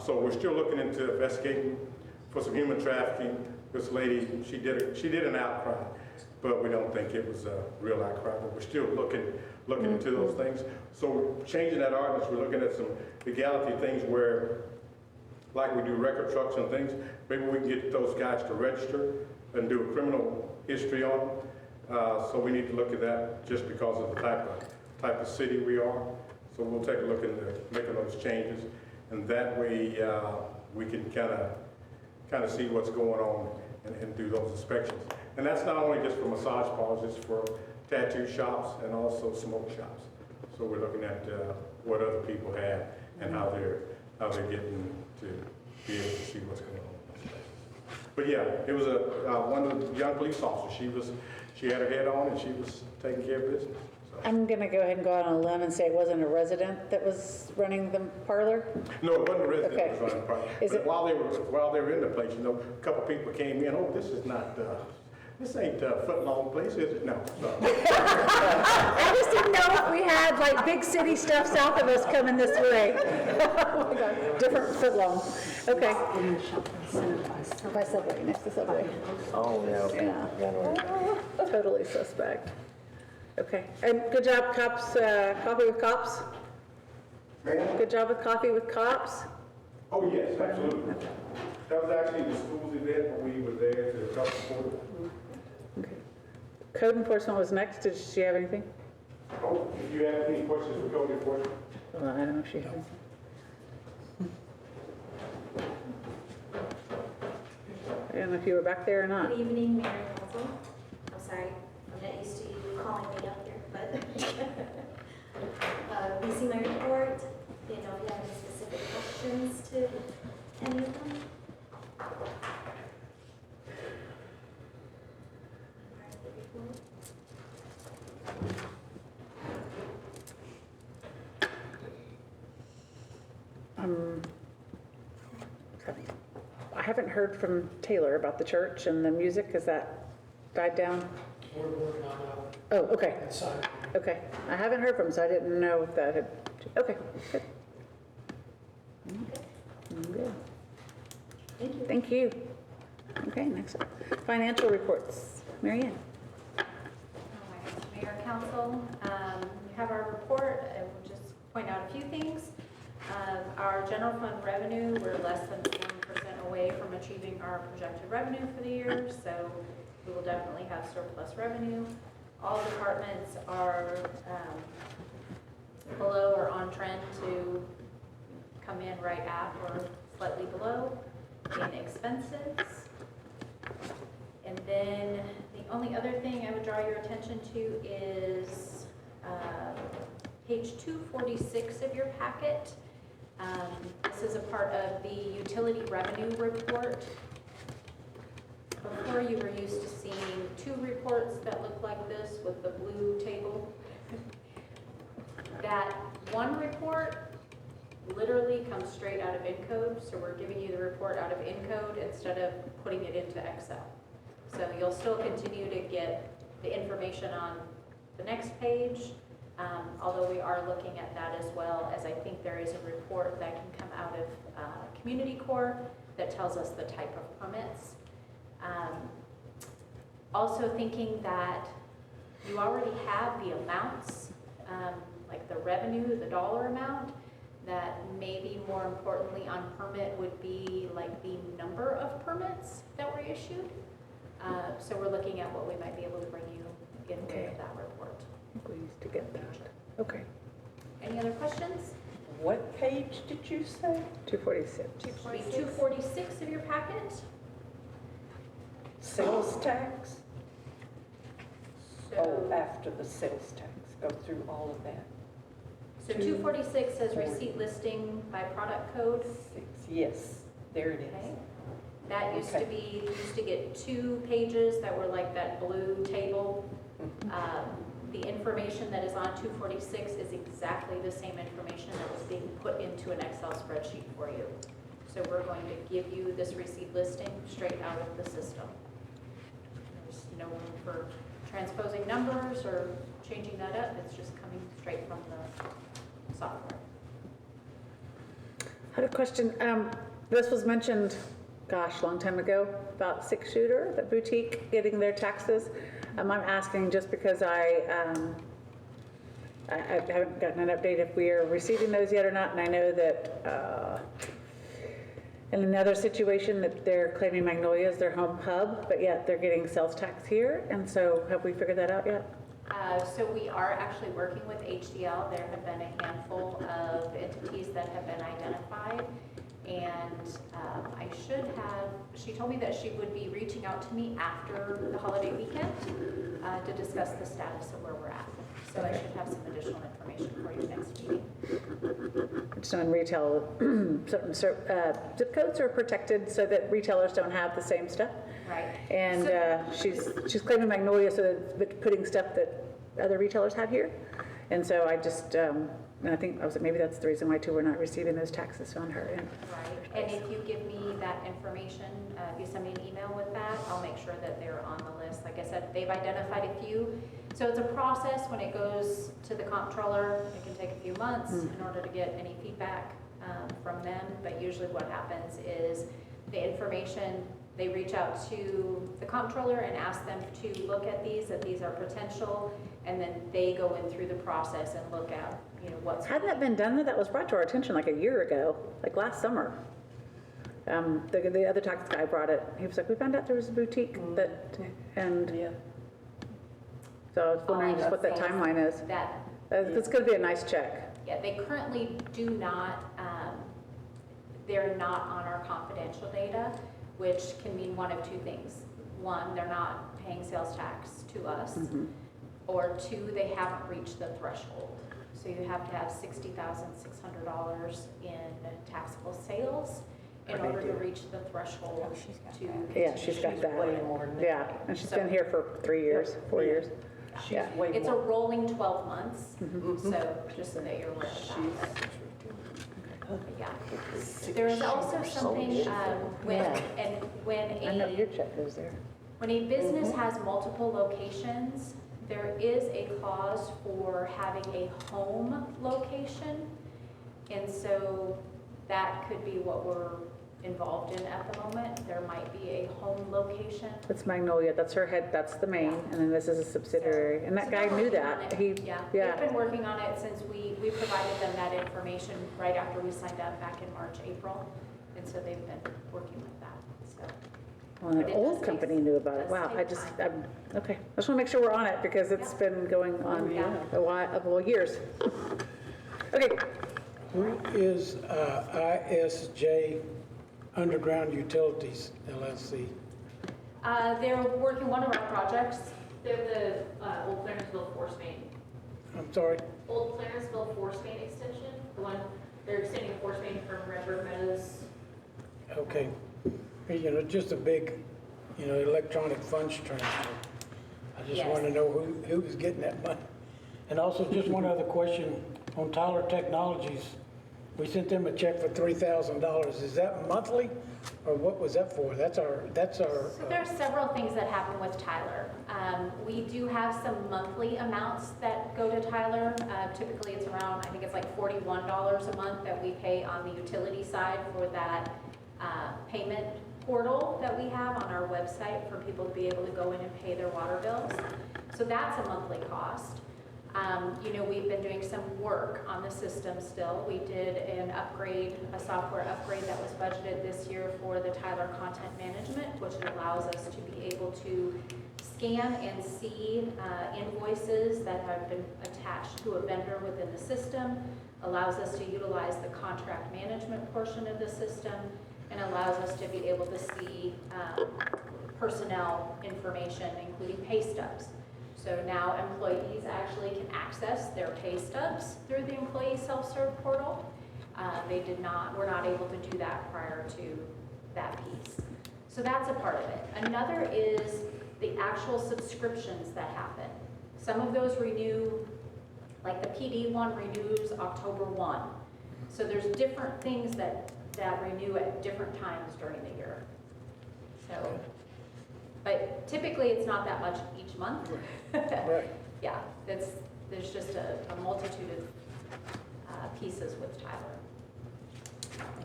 So we're still looking into investigating for some human trafficking. This lady, she did an outcry, but we don't think it was a real outcry. But we're still looking into those things. So we're changing that ordinance. We're looking at some legality things where, like we do record trucks and things, maybe we can get those guys to register and do a criminal history on them. So we need to look at that just because of the type of city we are. So we'll take a look into making those changes, and that way we can kind of see what's going on and do those inspections. And that's not only just for massage parlors, it's for tattoo shops and also smoke shops. So we're looking at what other people have and how they're getting to be able to see what's going on. But yeah, it was one of the young police officers. She had her head on and she was taking care of business. So. I'm gonna go ahead and go out on a limb and say it wasn't a resident that was running the parlor? No, it wasn't a resident Okay. that was running the parlor. Is But it- while they were in the place, a couple people came in, this is not, this ain't a foot-long place, is it? No. I just didn't know if we had like big city stuff south of us coming this way. Oh my God, different footlong. Okay. By Subway, next to Subway. Oh, yeah, okay. Yeah. Totally suspect. Okay, and good job, cops, coffee with cops? Good job with coffee with cops? Oh, yes, absolutely. That was actually the school's event, when we were there to talk support. Okay. Code enforcement was next. Did she have anything? Oh, if you have any questions for code enforcement? Well, I don't know if she has. I don't know if you were back there or not. Good evening, Mayor and Council. I'm sorry, I'm not used to you calling me up here, but you see my report. Didn't know if you have any specific questions to any of them. I haven't heard from Taylor about the church and the music. Has that died down? We're working on Oh, okay. that side. Okay. I haven't heard from him, so I didn't know if that had. Okay, good. Good. Thank you. Thank you. Okay, next up. Financial reports. Mary Ann. All right, Mayor, Council, you have our report. I will just point out a few things. Our general fund revenue, we're less than 1% away from achieving our projected revenue for the year, so we will definitely have surplus revenue. All departments are below or on trend to come in right at or slightly below in expenses. And then the only other thing I would draw your attention to is page 246 of your packet. This is a part of the utility revenue report. Before, you were used to seeing two reports that look like this with the blue table. That one report literally comes straight out of Encode, so we're giving you the report out of Encode instead of putting it into Excel. So you'll still continue to get the information on the next page, although we are looking at that as well, as I think there is a report that can come out of Community Corps that tells us the type of permits. Also thinking that you already have the amounts, like the revenue, the dollar amount, that maybe more importantly on permit would be like the number of permits that were issued. So we're looking at what we might be able to bring you in with that report. I think we used to get that. Okay. Any other questions? What page did you say? 246. 246 of your packet. Sales tax? So, Oh, after the sales tax, go through all of that. so 246 says receipt listing by product code. Yes, there it Okay. is. That used to be, you used to get 2 pages that were like that blue table. The information that is on 246 is exactly the same information that was being put into an Excel spreadsheet for you. So we're going to give you this receipt listing straight out of the system. There's no room for transposing numbers or changing that up. It's just coming straight from the software. I had a question. This was mentioned, gosh, a long time ago, about Six Shooter, the boutique, getting their taxes. I'm asking just because I haven't gotten an update if we are receiving those yet or not, and I know that in another situation that they're claiming Magnolia is their home hub, but yet they're getting sales tax here, and so have we figured that out yet? So we are actually working with HDL. There have been a handful of entities that have been identified, and I should have, she told me that she would be reaching out to me after the holiday weekend to discuss the status of where we're at. So I should have some additional information for you next meeting. So in retail, certain zip codes are protected so that retailers don't have the same stuff. Right. And she's claiming Magnolia, so that putting stuff that other retailers have here. And so I just, and I think, maybe that's the reason why too we're not receiving those taxes on her end. Right. And if you give me that information, if you send me an email with that, I'll make sure that they're on the list. Like I said, they've identified a few. So it's a process when it goes to to the comptroller. It can take a few months in order to get any feedback from them, but usually what happens is the information, they reach out to the comptroller and ask them to look at these, that these are potential, and then they go in through the process and look at, what's. Hadn't that been done though? That was brought to our attention like a year ago, like last summer. The other tax guy brought it. He was like, we found out there was a boutique that, and so I was wondering just what that timeline is. It's going to be a nice check. Yeah, they currently do not, they're not on our confidential data, which can mean one of two things. One, they're not paying sales tax to us, or two, they haven't reached the threshold. So you have to have $60,600 in taxable sales in order to reach the threshold to. Yeah, she's got that. Way more than that. Yeah, and she's been here for 3 years, 4 years. Yeah. Way It's a more. rolling 12 months, so just so that you're aware of that. But yeah. There is also something, I know your check goes there. when a business has multiple locations, there is a clause for having a home location. And so that could be what we're involved in at the moment. There might be a home location. That's Magnolia, that's her head, that's the main, and then this is a subsidiary. And that guy knew that. He, Yeah, yeah. they've been working on it since we provided them that information right after we signed up back in March, April. And so they've been working with that, so. Well, an old company knew about it. Wow, okay. I just want to make sure we're on it because it's been going on a while, well, years. Okay. Who is ISJ Underground Utilities LLC? They're working one of our projects. They're the Old Clarenceville Force Main. I'm sorry? Old Clarenceville Force Main extension, the one, they're extending a force main from Redbird Meadows. Okay. Just a big, electronic funds transfer. I just Yes. want to know who was getting that money. And also, just one other question on Tyler Technologies. We sent them a check for $3,000. Is that monthly, or what was that for? That's our. So there are several things that happen with Tyler. We do have some monthly amounts that go to Tyler. Typically, it's around, I think it's like $41 a month that we pay on the utility side for that payment portal that we have on our website for people to be able to go in and pay their water bills. So that's a monthly cost. We've been doing some work on the system still. We did an upgrade, a software upgrade that was budgeted this year for the Tyler Content Management, which allows us to be able to scan and see invoices that have been attached to a vendor within the system, allows us to utilize the contract management portion of the system, and allows us to be able to see personnel information, including pay stubs. So now employees actually can access their pay stubs through the employee self-serve portal. We're not able to do that prior to that piece. So that's a part of it. Another is the actual subscriptions that happen. Some of those renew, like the PD one renews October 1. So there's different things that renew at different times during the year. So, but typically it's not that much each month. Right. Yeah, there's just a multitude of pieces with Tyler.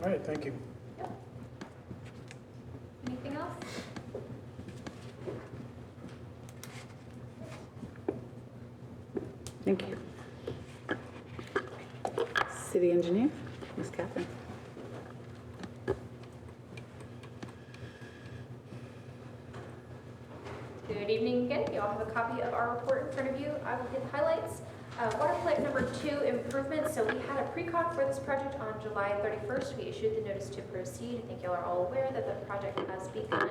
All right, thank you. Yep. Anything else? Thank you. City Engineer, Ms. Catherine. Good evening again. You all have a copy of our report in front of you. I will hit highlights. Water plant number 2 improvements. So we had a pre-con for this project on July 31st. We issued the notice to proceed. I think you all are all aware that the project has begun.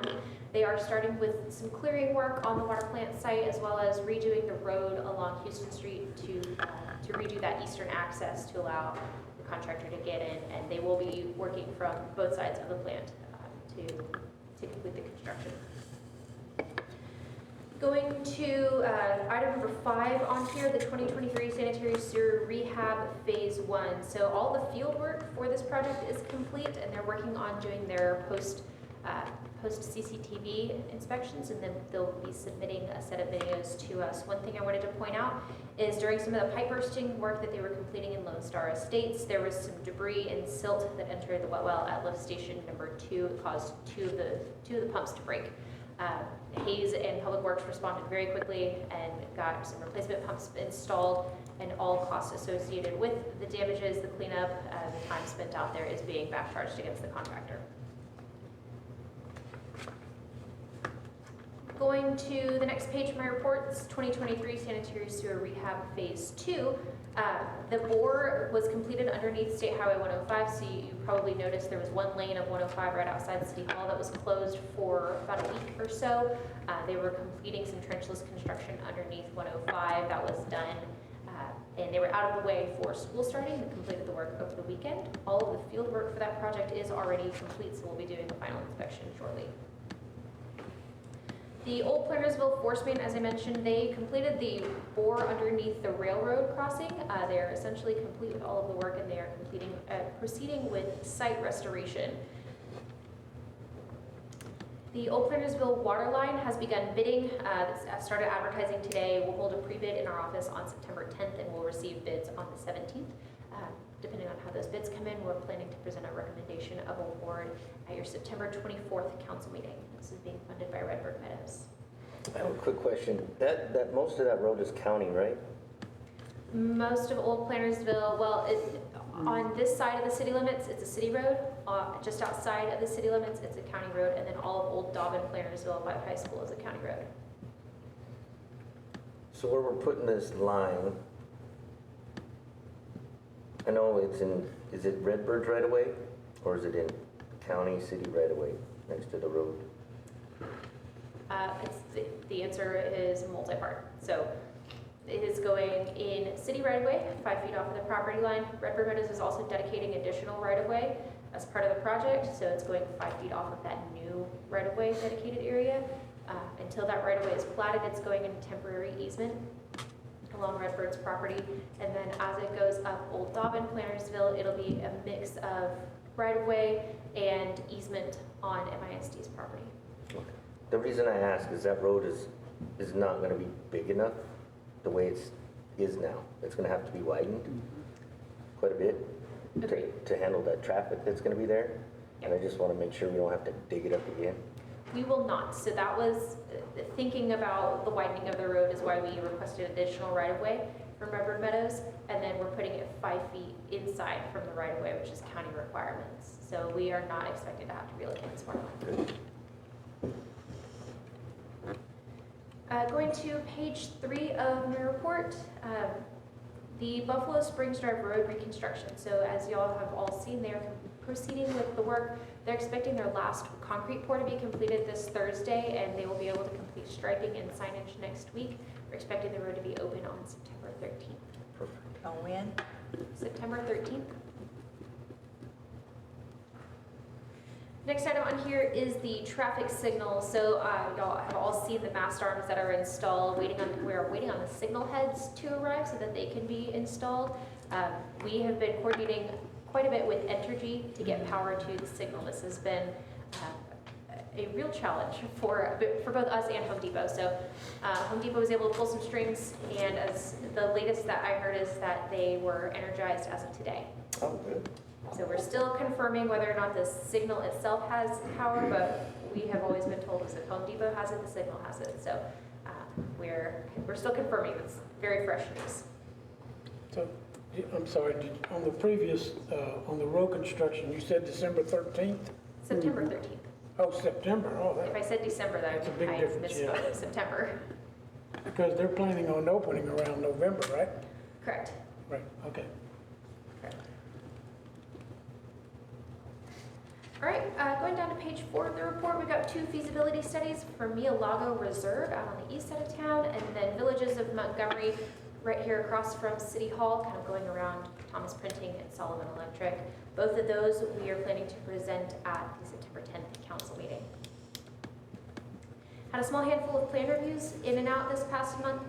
They are starting with some clearing work on the water plant site, as well as redoing the road along Houston Street to redo that eastern access to allow the contractor to get in. And they will be working from both sides of the plant to complete the construction. Going to item number 5 on here, the 2023 sanitary sewer rehab phase 1. So all the field work for this project is complete, and they're working on doing their post post CCTV inspections, and then they'll be submitting a set of videos to us. One thing I wanted to point out is during some of the pipe bursting work that they were completing in Lone Star Estates, there was some debris and silt that entered the wet well at lift station number 2. It caused two of the pumps to break. Hayes and Public Works responded very quickly and got some replacement pumps installed, and all costs associated with the damages, the cleanup, the time spent out there is being back charged against the contractor. Going to the next page of my reports, 2023 Sanitary Sewer Rehab Phase 2. The bore was completed underneath State Highway 105, so you probably noticed there was one lane of 105 right outside City Hall that was closed for about a week or so. They were completing some trenchless construction underneath 105. That was done, and they were out of the way for school starting. They completed the work over the weekend. All of the field work for that project is already complete, so we'll be doing the final inspection shortly. The Old Plantersville Force Main, as I mentioned, they completed the bore underneath the railroad crossing. They're essentially complete with all of the work, and they are proceeding with site restoration. The Old Plantersville water line has begun bidding. Started advertising today. We'll hold a pre-bid in our office on September 10th, and we'll receive bids on the 17th. Depending on how those bids come in, we're planning to present a recommendation of award at your September 24th council meeting. This is being funded by Redbird Meadows. I have a quick question. That most of that road is county, right? Most of Old Plantersville, well, on this side of the city limits, it's a city road. Just outside of the city limits, it's a county road, and then all of Old Dobbin, Plantersville by the high school is a county road. So where we're putting this line, I know it's in, is it Redbird right away, or is it in county, city right away, next to the road? The answer is multi-part. So it is going in city right-of-way, 5 feet off of the property line. Redbird Meadows is also dedicating additional right-of-way as part of the project, so it's going 5 feet off of that new right-of-way dedicated area. Until that right-of-way is platted, it's going in temporary easement along Redbird's property, and then as it goes up Old Dobbin, Plantersville, it'll be a mix of right-of-way and easement on MISD's property. The reason I ask is that road is not going to be big enough the way it is now. It's going to have to be widened quite a bit to handle that traffic that's going to be there. And I just want to make sure we don't have to dig it up again. We will not. So that was thinking about the widening of the road is why we requested additional right-of-way from Redbird Meadows, and then we're putting it 5 feet inside from the right-of-way, which is county requirements. So we are not expected to have to relocate this water line. Going to page 3 of my report, the Buffalo Springs Drive Road reconstruction. So as y'all have all seen, they're proceeding with the work. They're expecting their last concrete pour to be completed this Thursday, and they will be able to complete striping and signage next week. We're expecting the road to be open on September 13th. Perfect. On when? September 13th. Next item on here is the traffic signal. So y'all have all seen the mast arms that are installed. We're waiting on the signal heads to arrive so that they can be installed. We have been coordinating quite a bit with Entergy to get power to the signal. This has been a real challenge for both us and Home Depot. So Home Depot was able to pull some strings, and as the latest that I heard is that they were energized as of today. Oh, good. So we're still confirming whether or not the signal itself has power, but we have always been told that if Home Depot has it, the signal has it. So we're still confirming. It's very fresh news. So, I'm sorry, on the previous, on the road construction, you said December 13th? September 13th. Oh, September, oh, If I said December, That's a I big difference, yeah. misspoke. September. because they're planning on opening around November, right? Correct. Right, okay. All right, going down to page 4 of the report, we've got 2 feasibility studies for Mia-Lago Reserve out on the east side of town, and then Villages of Montgomery right here across from City Hall, kind of going around Thomas Printing and Sullivan Electric. Both of those we are planning to present at the September 10th council meeting. Had a small handful of plan reviews in and out this past month,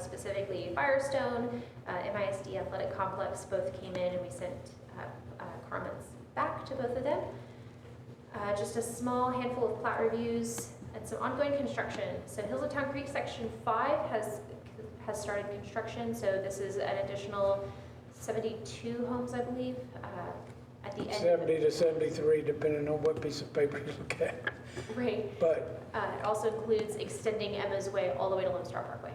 specifically Firestone, MISD Athletic Complex, both came in and we sent comments back to both of them. Just a small handful of plat reviews and some ongoing construction. So Hills of Town Creek Section 5 has started construction, so this is an additional 72 homes, I believe, at the end. 70 to 73, depending on what piece of paper you look at. Right. But, It also includes extending Emma's Way all the way to Lone Star Parkway.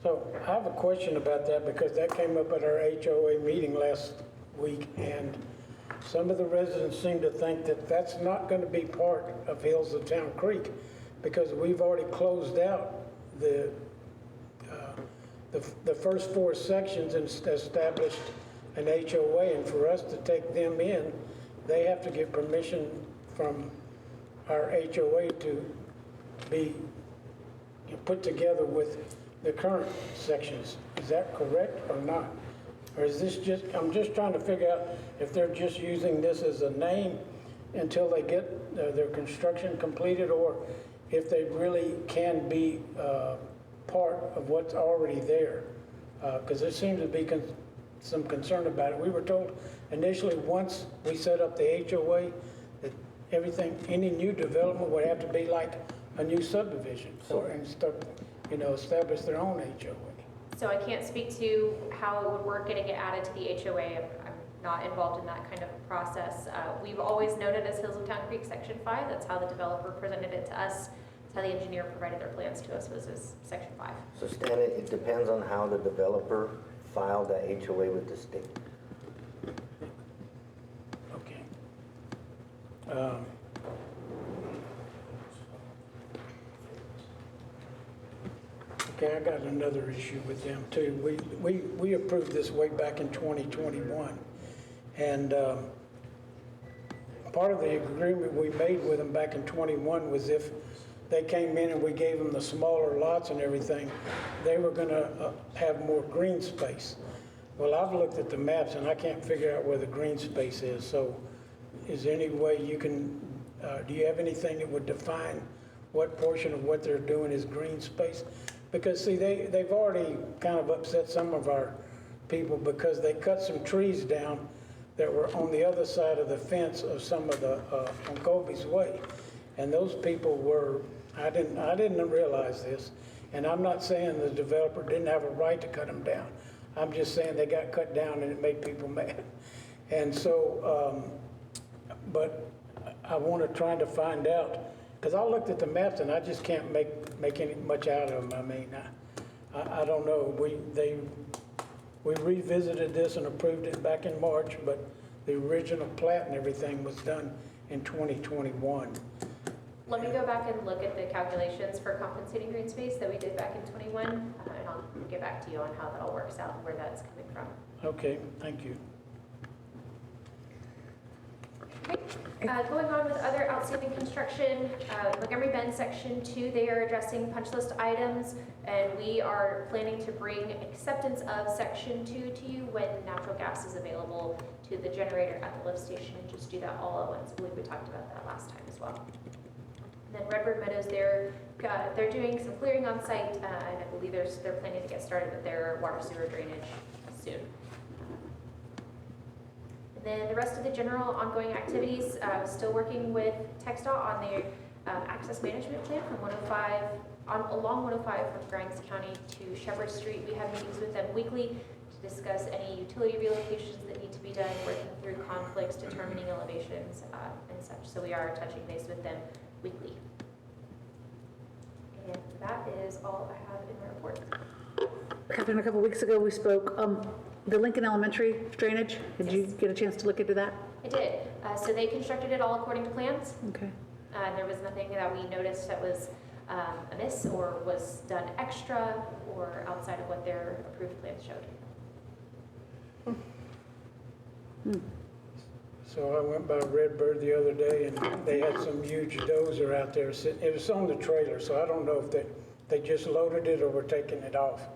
so I have a question about that because that came up at our HOA meeting last week, and some of the residents seem to think that that's not going to be part of Hills of Town Creek because we've already closed out the first 4 sections and established an HOA, and for us to take them in, they have to get permission from our HOA to be put together with the current sections. Is that correct or not? Or is this just, I'm just trying to figure out if they're just using this as a name until they get their construction completed, or if they really can be part of what's already there. Because there seems to be some concern about it. We were told initially, once we set up the HOA, that everything, any new development would have to be like a new subdivision, and start, establish their own HOA. So I can't speak to how it would work getting it added to the HOA. I'm not involved in that kind of a process. We've always known it as Hills of Town Creek Section 5. That's how the developer presented it to us. That's how the engineer provided their plans to us, was as Section 5. So Stan, it depends on how the developer filed that HOA with the state. Okay. Okay, I got another issue with them too. We approved this way back in 2021. And part of the agreement we made with them back in 21 was if they came in and we gave them the smaller lots and everything, they were gonna have more green space. Well, I've looked at the maps and I can't figure out where the green space is. So is there any way you can, do you have anything that would define what portion of what they're doing is green space? Because see, they've already kind of upset some of our people because they cut some trees down that were on the other side of the fence of some of the, on Colby's Way. And those people were, I didn't realize this, and I'm not saying the developer didn't have a right to cut them down. I'm just saying they got cut down and it made people mad. And so, but I want to try to find out, because I looked at the maps and I just can't make any much out of them. I mean, I don't know. We revisited this and approved it back in March, but the original plat and everything was done in 2021. Let me go back and look at the calculations for compensating green space that we did back in 21, and I'll get back to you on how that all works out and where that's coming from. Okay, thank you. Okay. Going on with other outstanding construction, Montgomery Bend Section 2, they are addressing punch list items, and we are planning to bring acceptance of Section 2 to you when natural gas is available to the generator at the lift station, and just do that all at once. I believe we talked about that last time as well. And then Redbird Meadows, they're doing some clearing on site, and I believe they're planning to get started with their water sewer drainage soon. Then the rest of the general ongoing activities, still working with TxDOT on the access management plan from 105, along 105 from Grimes County to Shepherd Street. We have meetings with them weekly to discuss any utility relocations that need to be done, working through conflicts, determining elevations and such. So we are touching base with them weekly. And that is all I have in my report. Catherine, a couple weeks ago we spoke, the Lincoln Elementary drainage, did you get a chance to look into that? I did. So they constructed it all according to plans. Okay. There was nothing that we noticed that was amiss or was done extra or outside of what their approved plans showed. So I went by Redbird the other day and they had some huge dozer out there sitting. It was on the trailer, so I don't know if they just loaded it or were taking it off,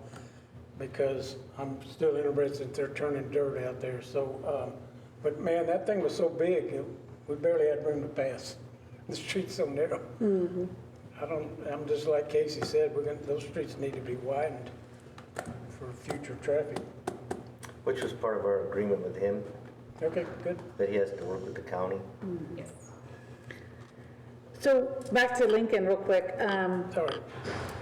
because I'm still interested they're turning dirt out there. So, but man, that thing was so big, we barely had room to pass. The street's so narrow. Mm-hmm. I'm just like Casey said, those streets need to be widened for future traffic. Which was part of our agreement with him, Okay, good. that he has to work with the county. Mm-hmm. Yes. So back to Lincoln real quick. Sorry.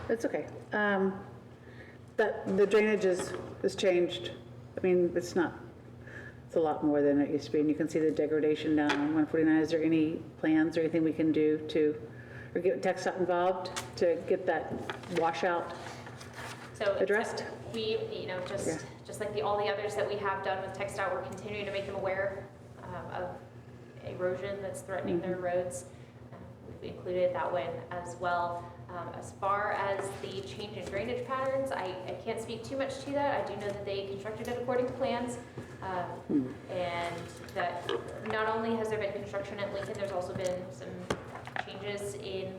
It's okay. That the drainage is changed. I mean, it's a lot more than it used to be, and you can see the degradation down on 149. Is there any plans or anything we can do or get TxDOT involved to get that washout addressed? We, just like all the others that we have done with TxDOT, we're continuing to make them aware of erosion that's threatening their roads. We've included that one as well. As far as the change in drainage patterns, I can't speak too much to that. I do know that they constructed it according to plans. And that not only has there been construction at Lincoln, there's also been some changes in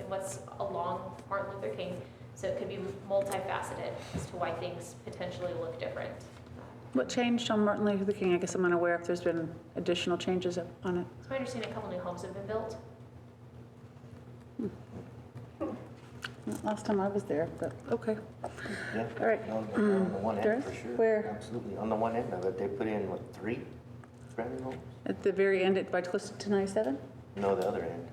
what's along Martin Luther King. So it could be multifaceted as to why things potentially look different. What changed on Martin Luther King? I guess I'm unaware if there's been additional changes on it. It's my understanding a couple new homes have been built. Last time I was there, but okay. Yeah. All right. On the one end, Doris, for sure. where? Absolutely. On the one end of it, they put in, what, 3 brand new homes? At the very end, by close to 97? No, the other end.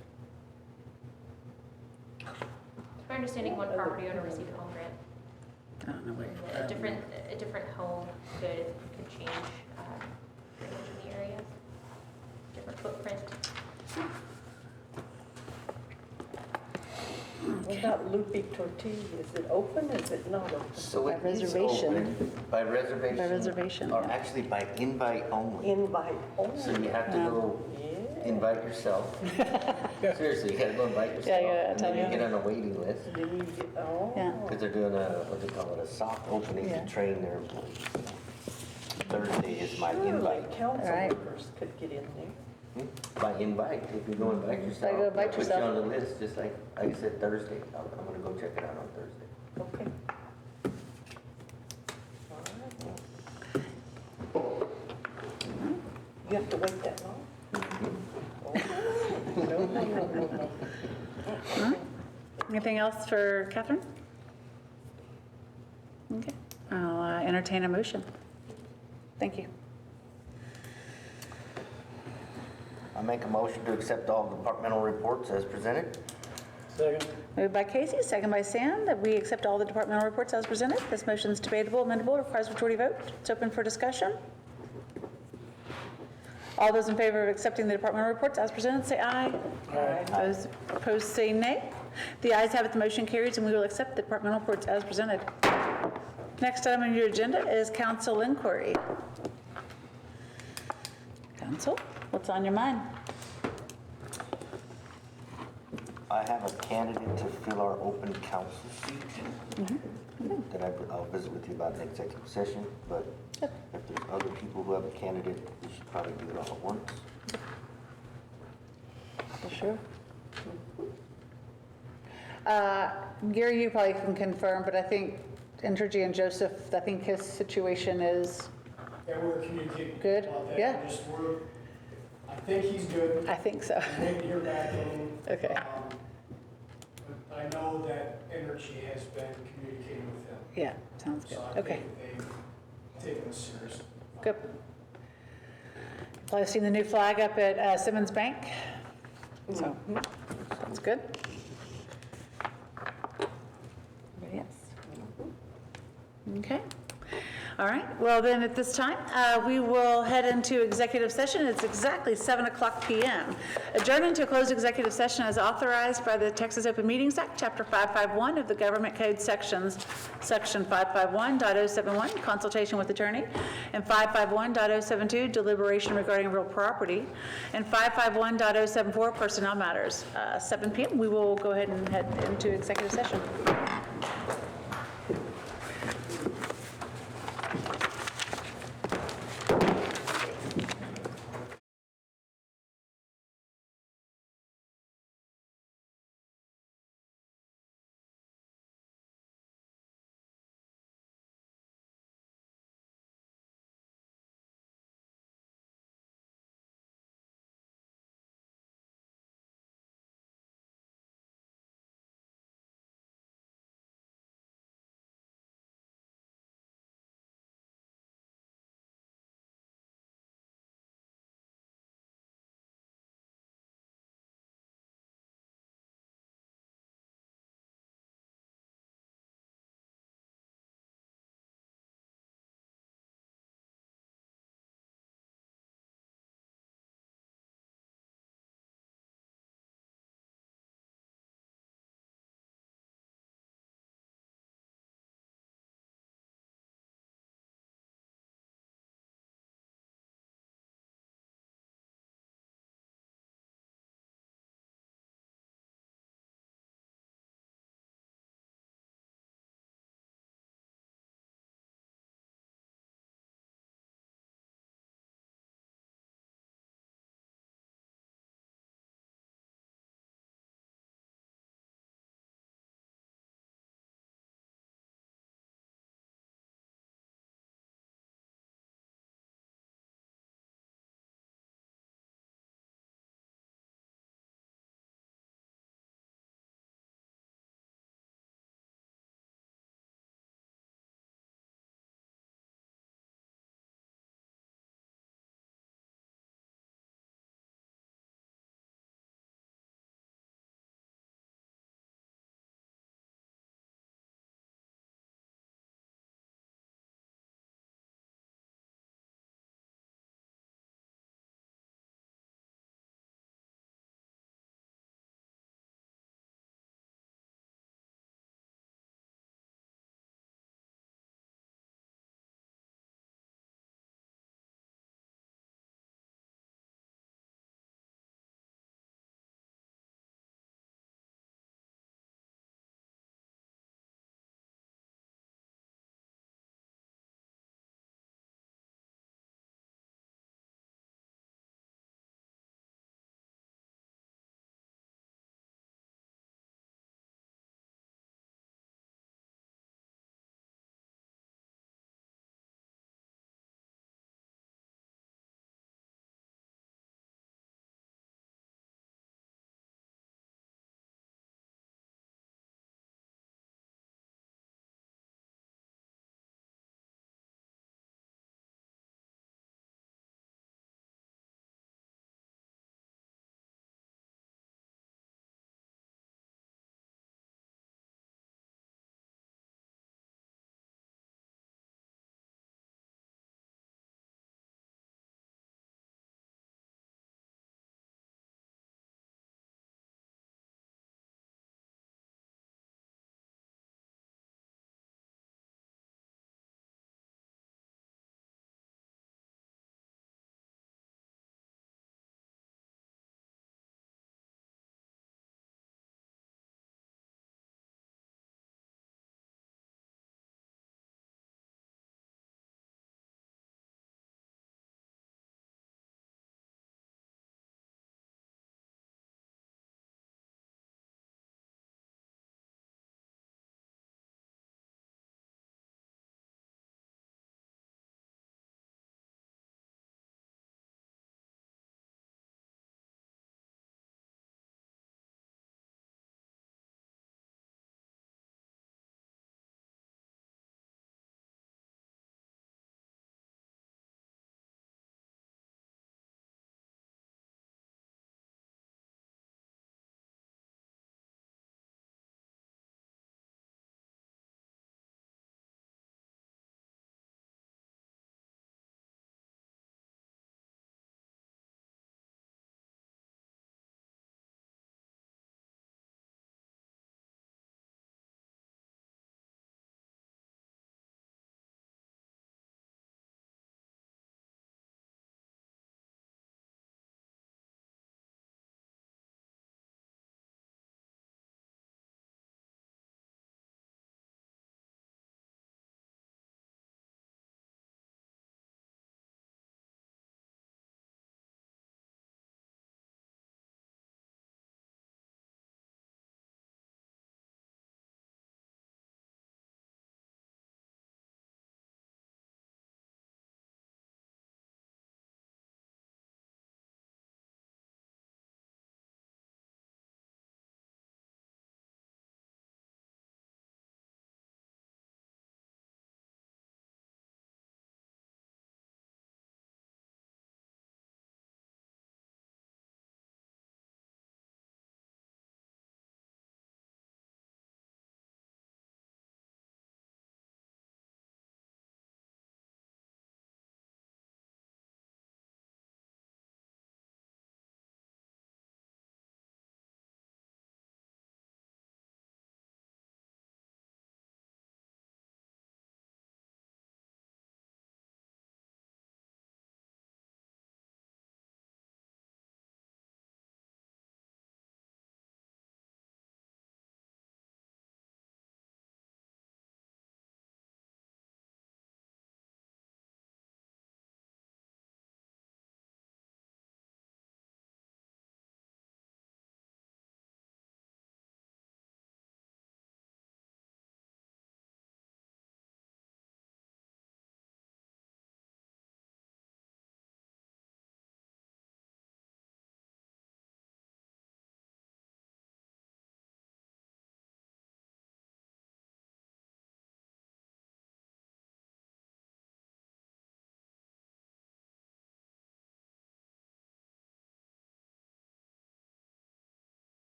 It's my understanding one property owner received a home grant. I don't know where. A different home could change drainage in the area. Different footprint. What about Lupe Tortilla? Is it open? Is it not open? So By it is reservation. open. By reservation. By reservation, Or yeah. actually by invite only. Invite only. So you have to go invite yourself. Seriously, you gotta go invite yourself. Yeah, and tell then you me. get on a waiting list. Yeah. Because they're doing what they call it, a soft opening Yeah. to train their employees. Thursday is my Surely invite. council Right. members could get in there. By invite, if you go invite yourself. go invite Put you yourself. on the list, just like I said, Thursday. I'm gonna go check it out on Thursday. Okay. You have to wait that long? Oh, no. Anything else for Catherine? Okay. I'll entertain a motion. Thank you. I make a motion to accept all departmental reports as presented. Second. Moved by Casey, second by Sam, that we accept all the departmental reports as presented. This motion is debatable, amendable, requires majority vote. It's open for discussion. All those in favor of accepting the departmental reports as presented, say aye. Aye. Those opposed, say nay. The ayes have it, the motion carries, and we will accept the departmental reports as presented. Next item on your agenda is council inquiry. Council, what's on your mind? I have a candidate to fill our open council seat that I'll visit with you about in executive session, but if there's other people who have a candidate, we should probably do it all at once. For sure. Gary, you probably can confirm, but I think Entergy and Joseph, I think his situation is Yeah, we're communicating Good, about that. yeah. I think he's good. I think so. I'm waiting to hear back from him. Okay. But I know that Energy has been communicating with him. Yeah, sounds good. So I Okay, think they've taken this seriously. good. Probably seen the new flag up at Simmons Bank. So, that's good. Anybody else? Okay. All right, well then at this time, we will head into executive session. It's exactly 7:00 p.m. Adjourn to a closed executive session as authorized by the Texas Open Meetings Act, Chapter 551 of the Government Code Sections, Section 551.071, consultation with attorney, and 551.072, deliberation regarding real property, and 551.074, personnel matters. 7 p.m., we will go ahead and head into executive session.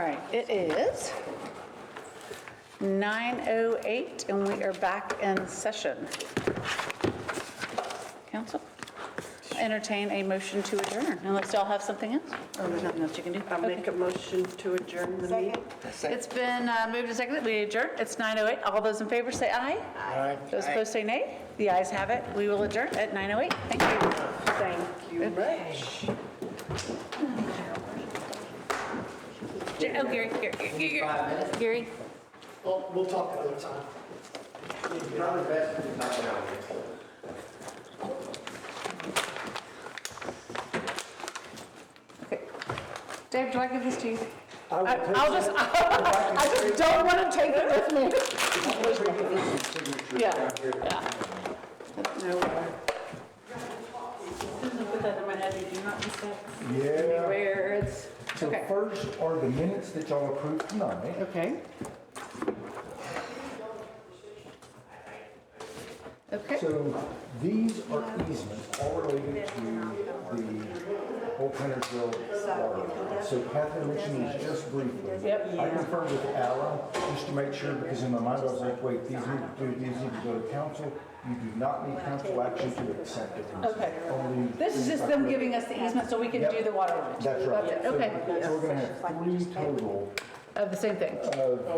right, it is 9:08 and we are back in session. Council, entertain a motion to adjourn, unless y'all have something else? Or there's nothing else you can do? I make a motion to adjourn the meeting. It's been moved and seconded, we adjourn. It's 9:08. All those in favor say aye. Aye. Those opposed say nay. The ayes have it. We will adjourn at 9:08. Thank you. Thank you much. Oh, Gary. Well, we'll talk another time. Probably best if it's not around here. Okay. Dave, do I give this to you? I will take I just don't want to take it with me. Yeah, yeah. Put that in my head, you do not discuss Yeah. where it's, So okay. first are the minutes that y'all approved tonight. Okay. Okay. So these are easements all related to the Old Huntersville water. So Catherine mentioned these just briefly. Yep. I confirmed with Alan, just to make sure, because in my mind I was like, wait, these need to go to council. You do not need council action to accept it. Okay. Only- This is just them giving us the easement so we can Yep. do the water line. That's right. That's it, okay. So we're gonna have 3 total Of the same thing.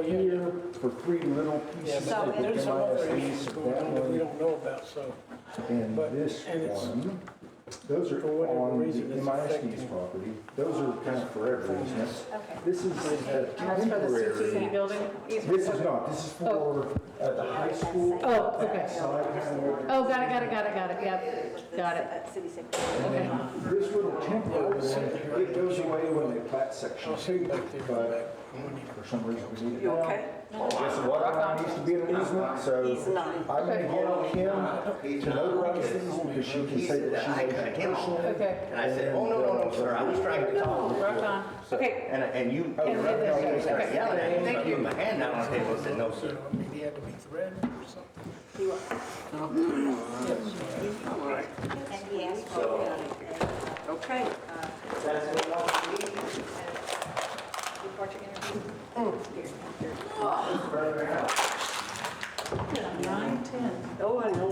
here for 3 little Yeah, pieces but of the there's some other MISD, issues so going that on that we one don't know about, so. and but- this and it's- one. Those are for whatever on the reason, it's MISD's affecting- property. Those are kind of forever easements. This is a That's for the CTC temporary. building? This is not, this is for the high school. Oh, okay. backside, kind of where- Oh, got it, yep, got it. And then this little temporary one, it goes away when they plat section I'll see you 2, back there. but for some reason we need it You now. okay? I guess the water line needs to be in an easement, so He's not. I'm gonna get Kim to notarize these because she can say that she knows it personally. Okay. And I said, oh, no, sir, I was trying to talk. Rock on. Okay. And you, And you did this, started okay. yelling at me, Thank so I you. put my hand down on the table and said, no, sir. I mean, he had to be threatened or something. And he asked for Okay. That's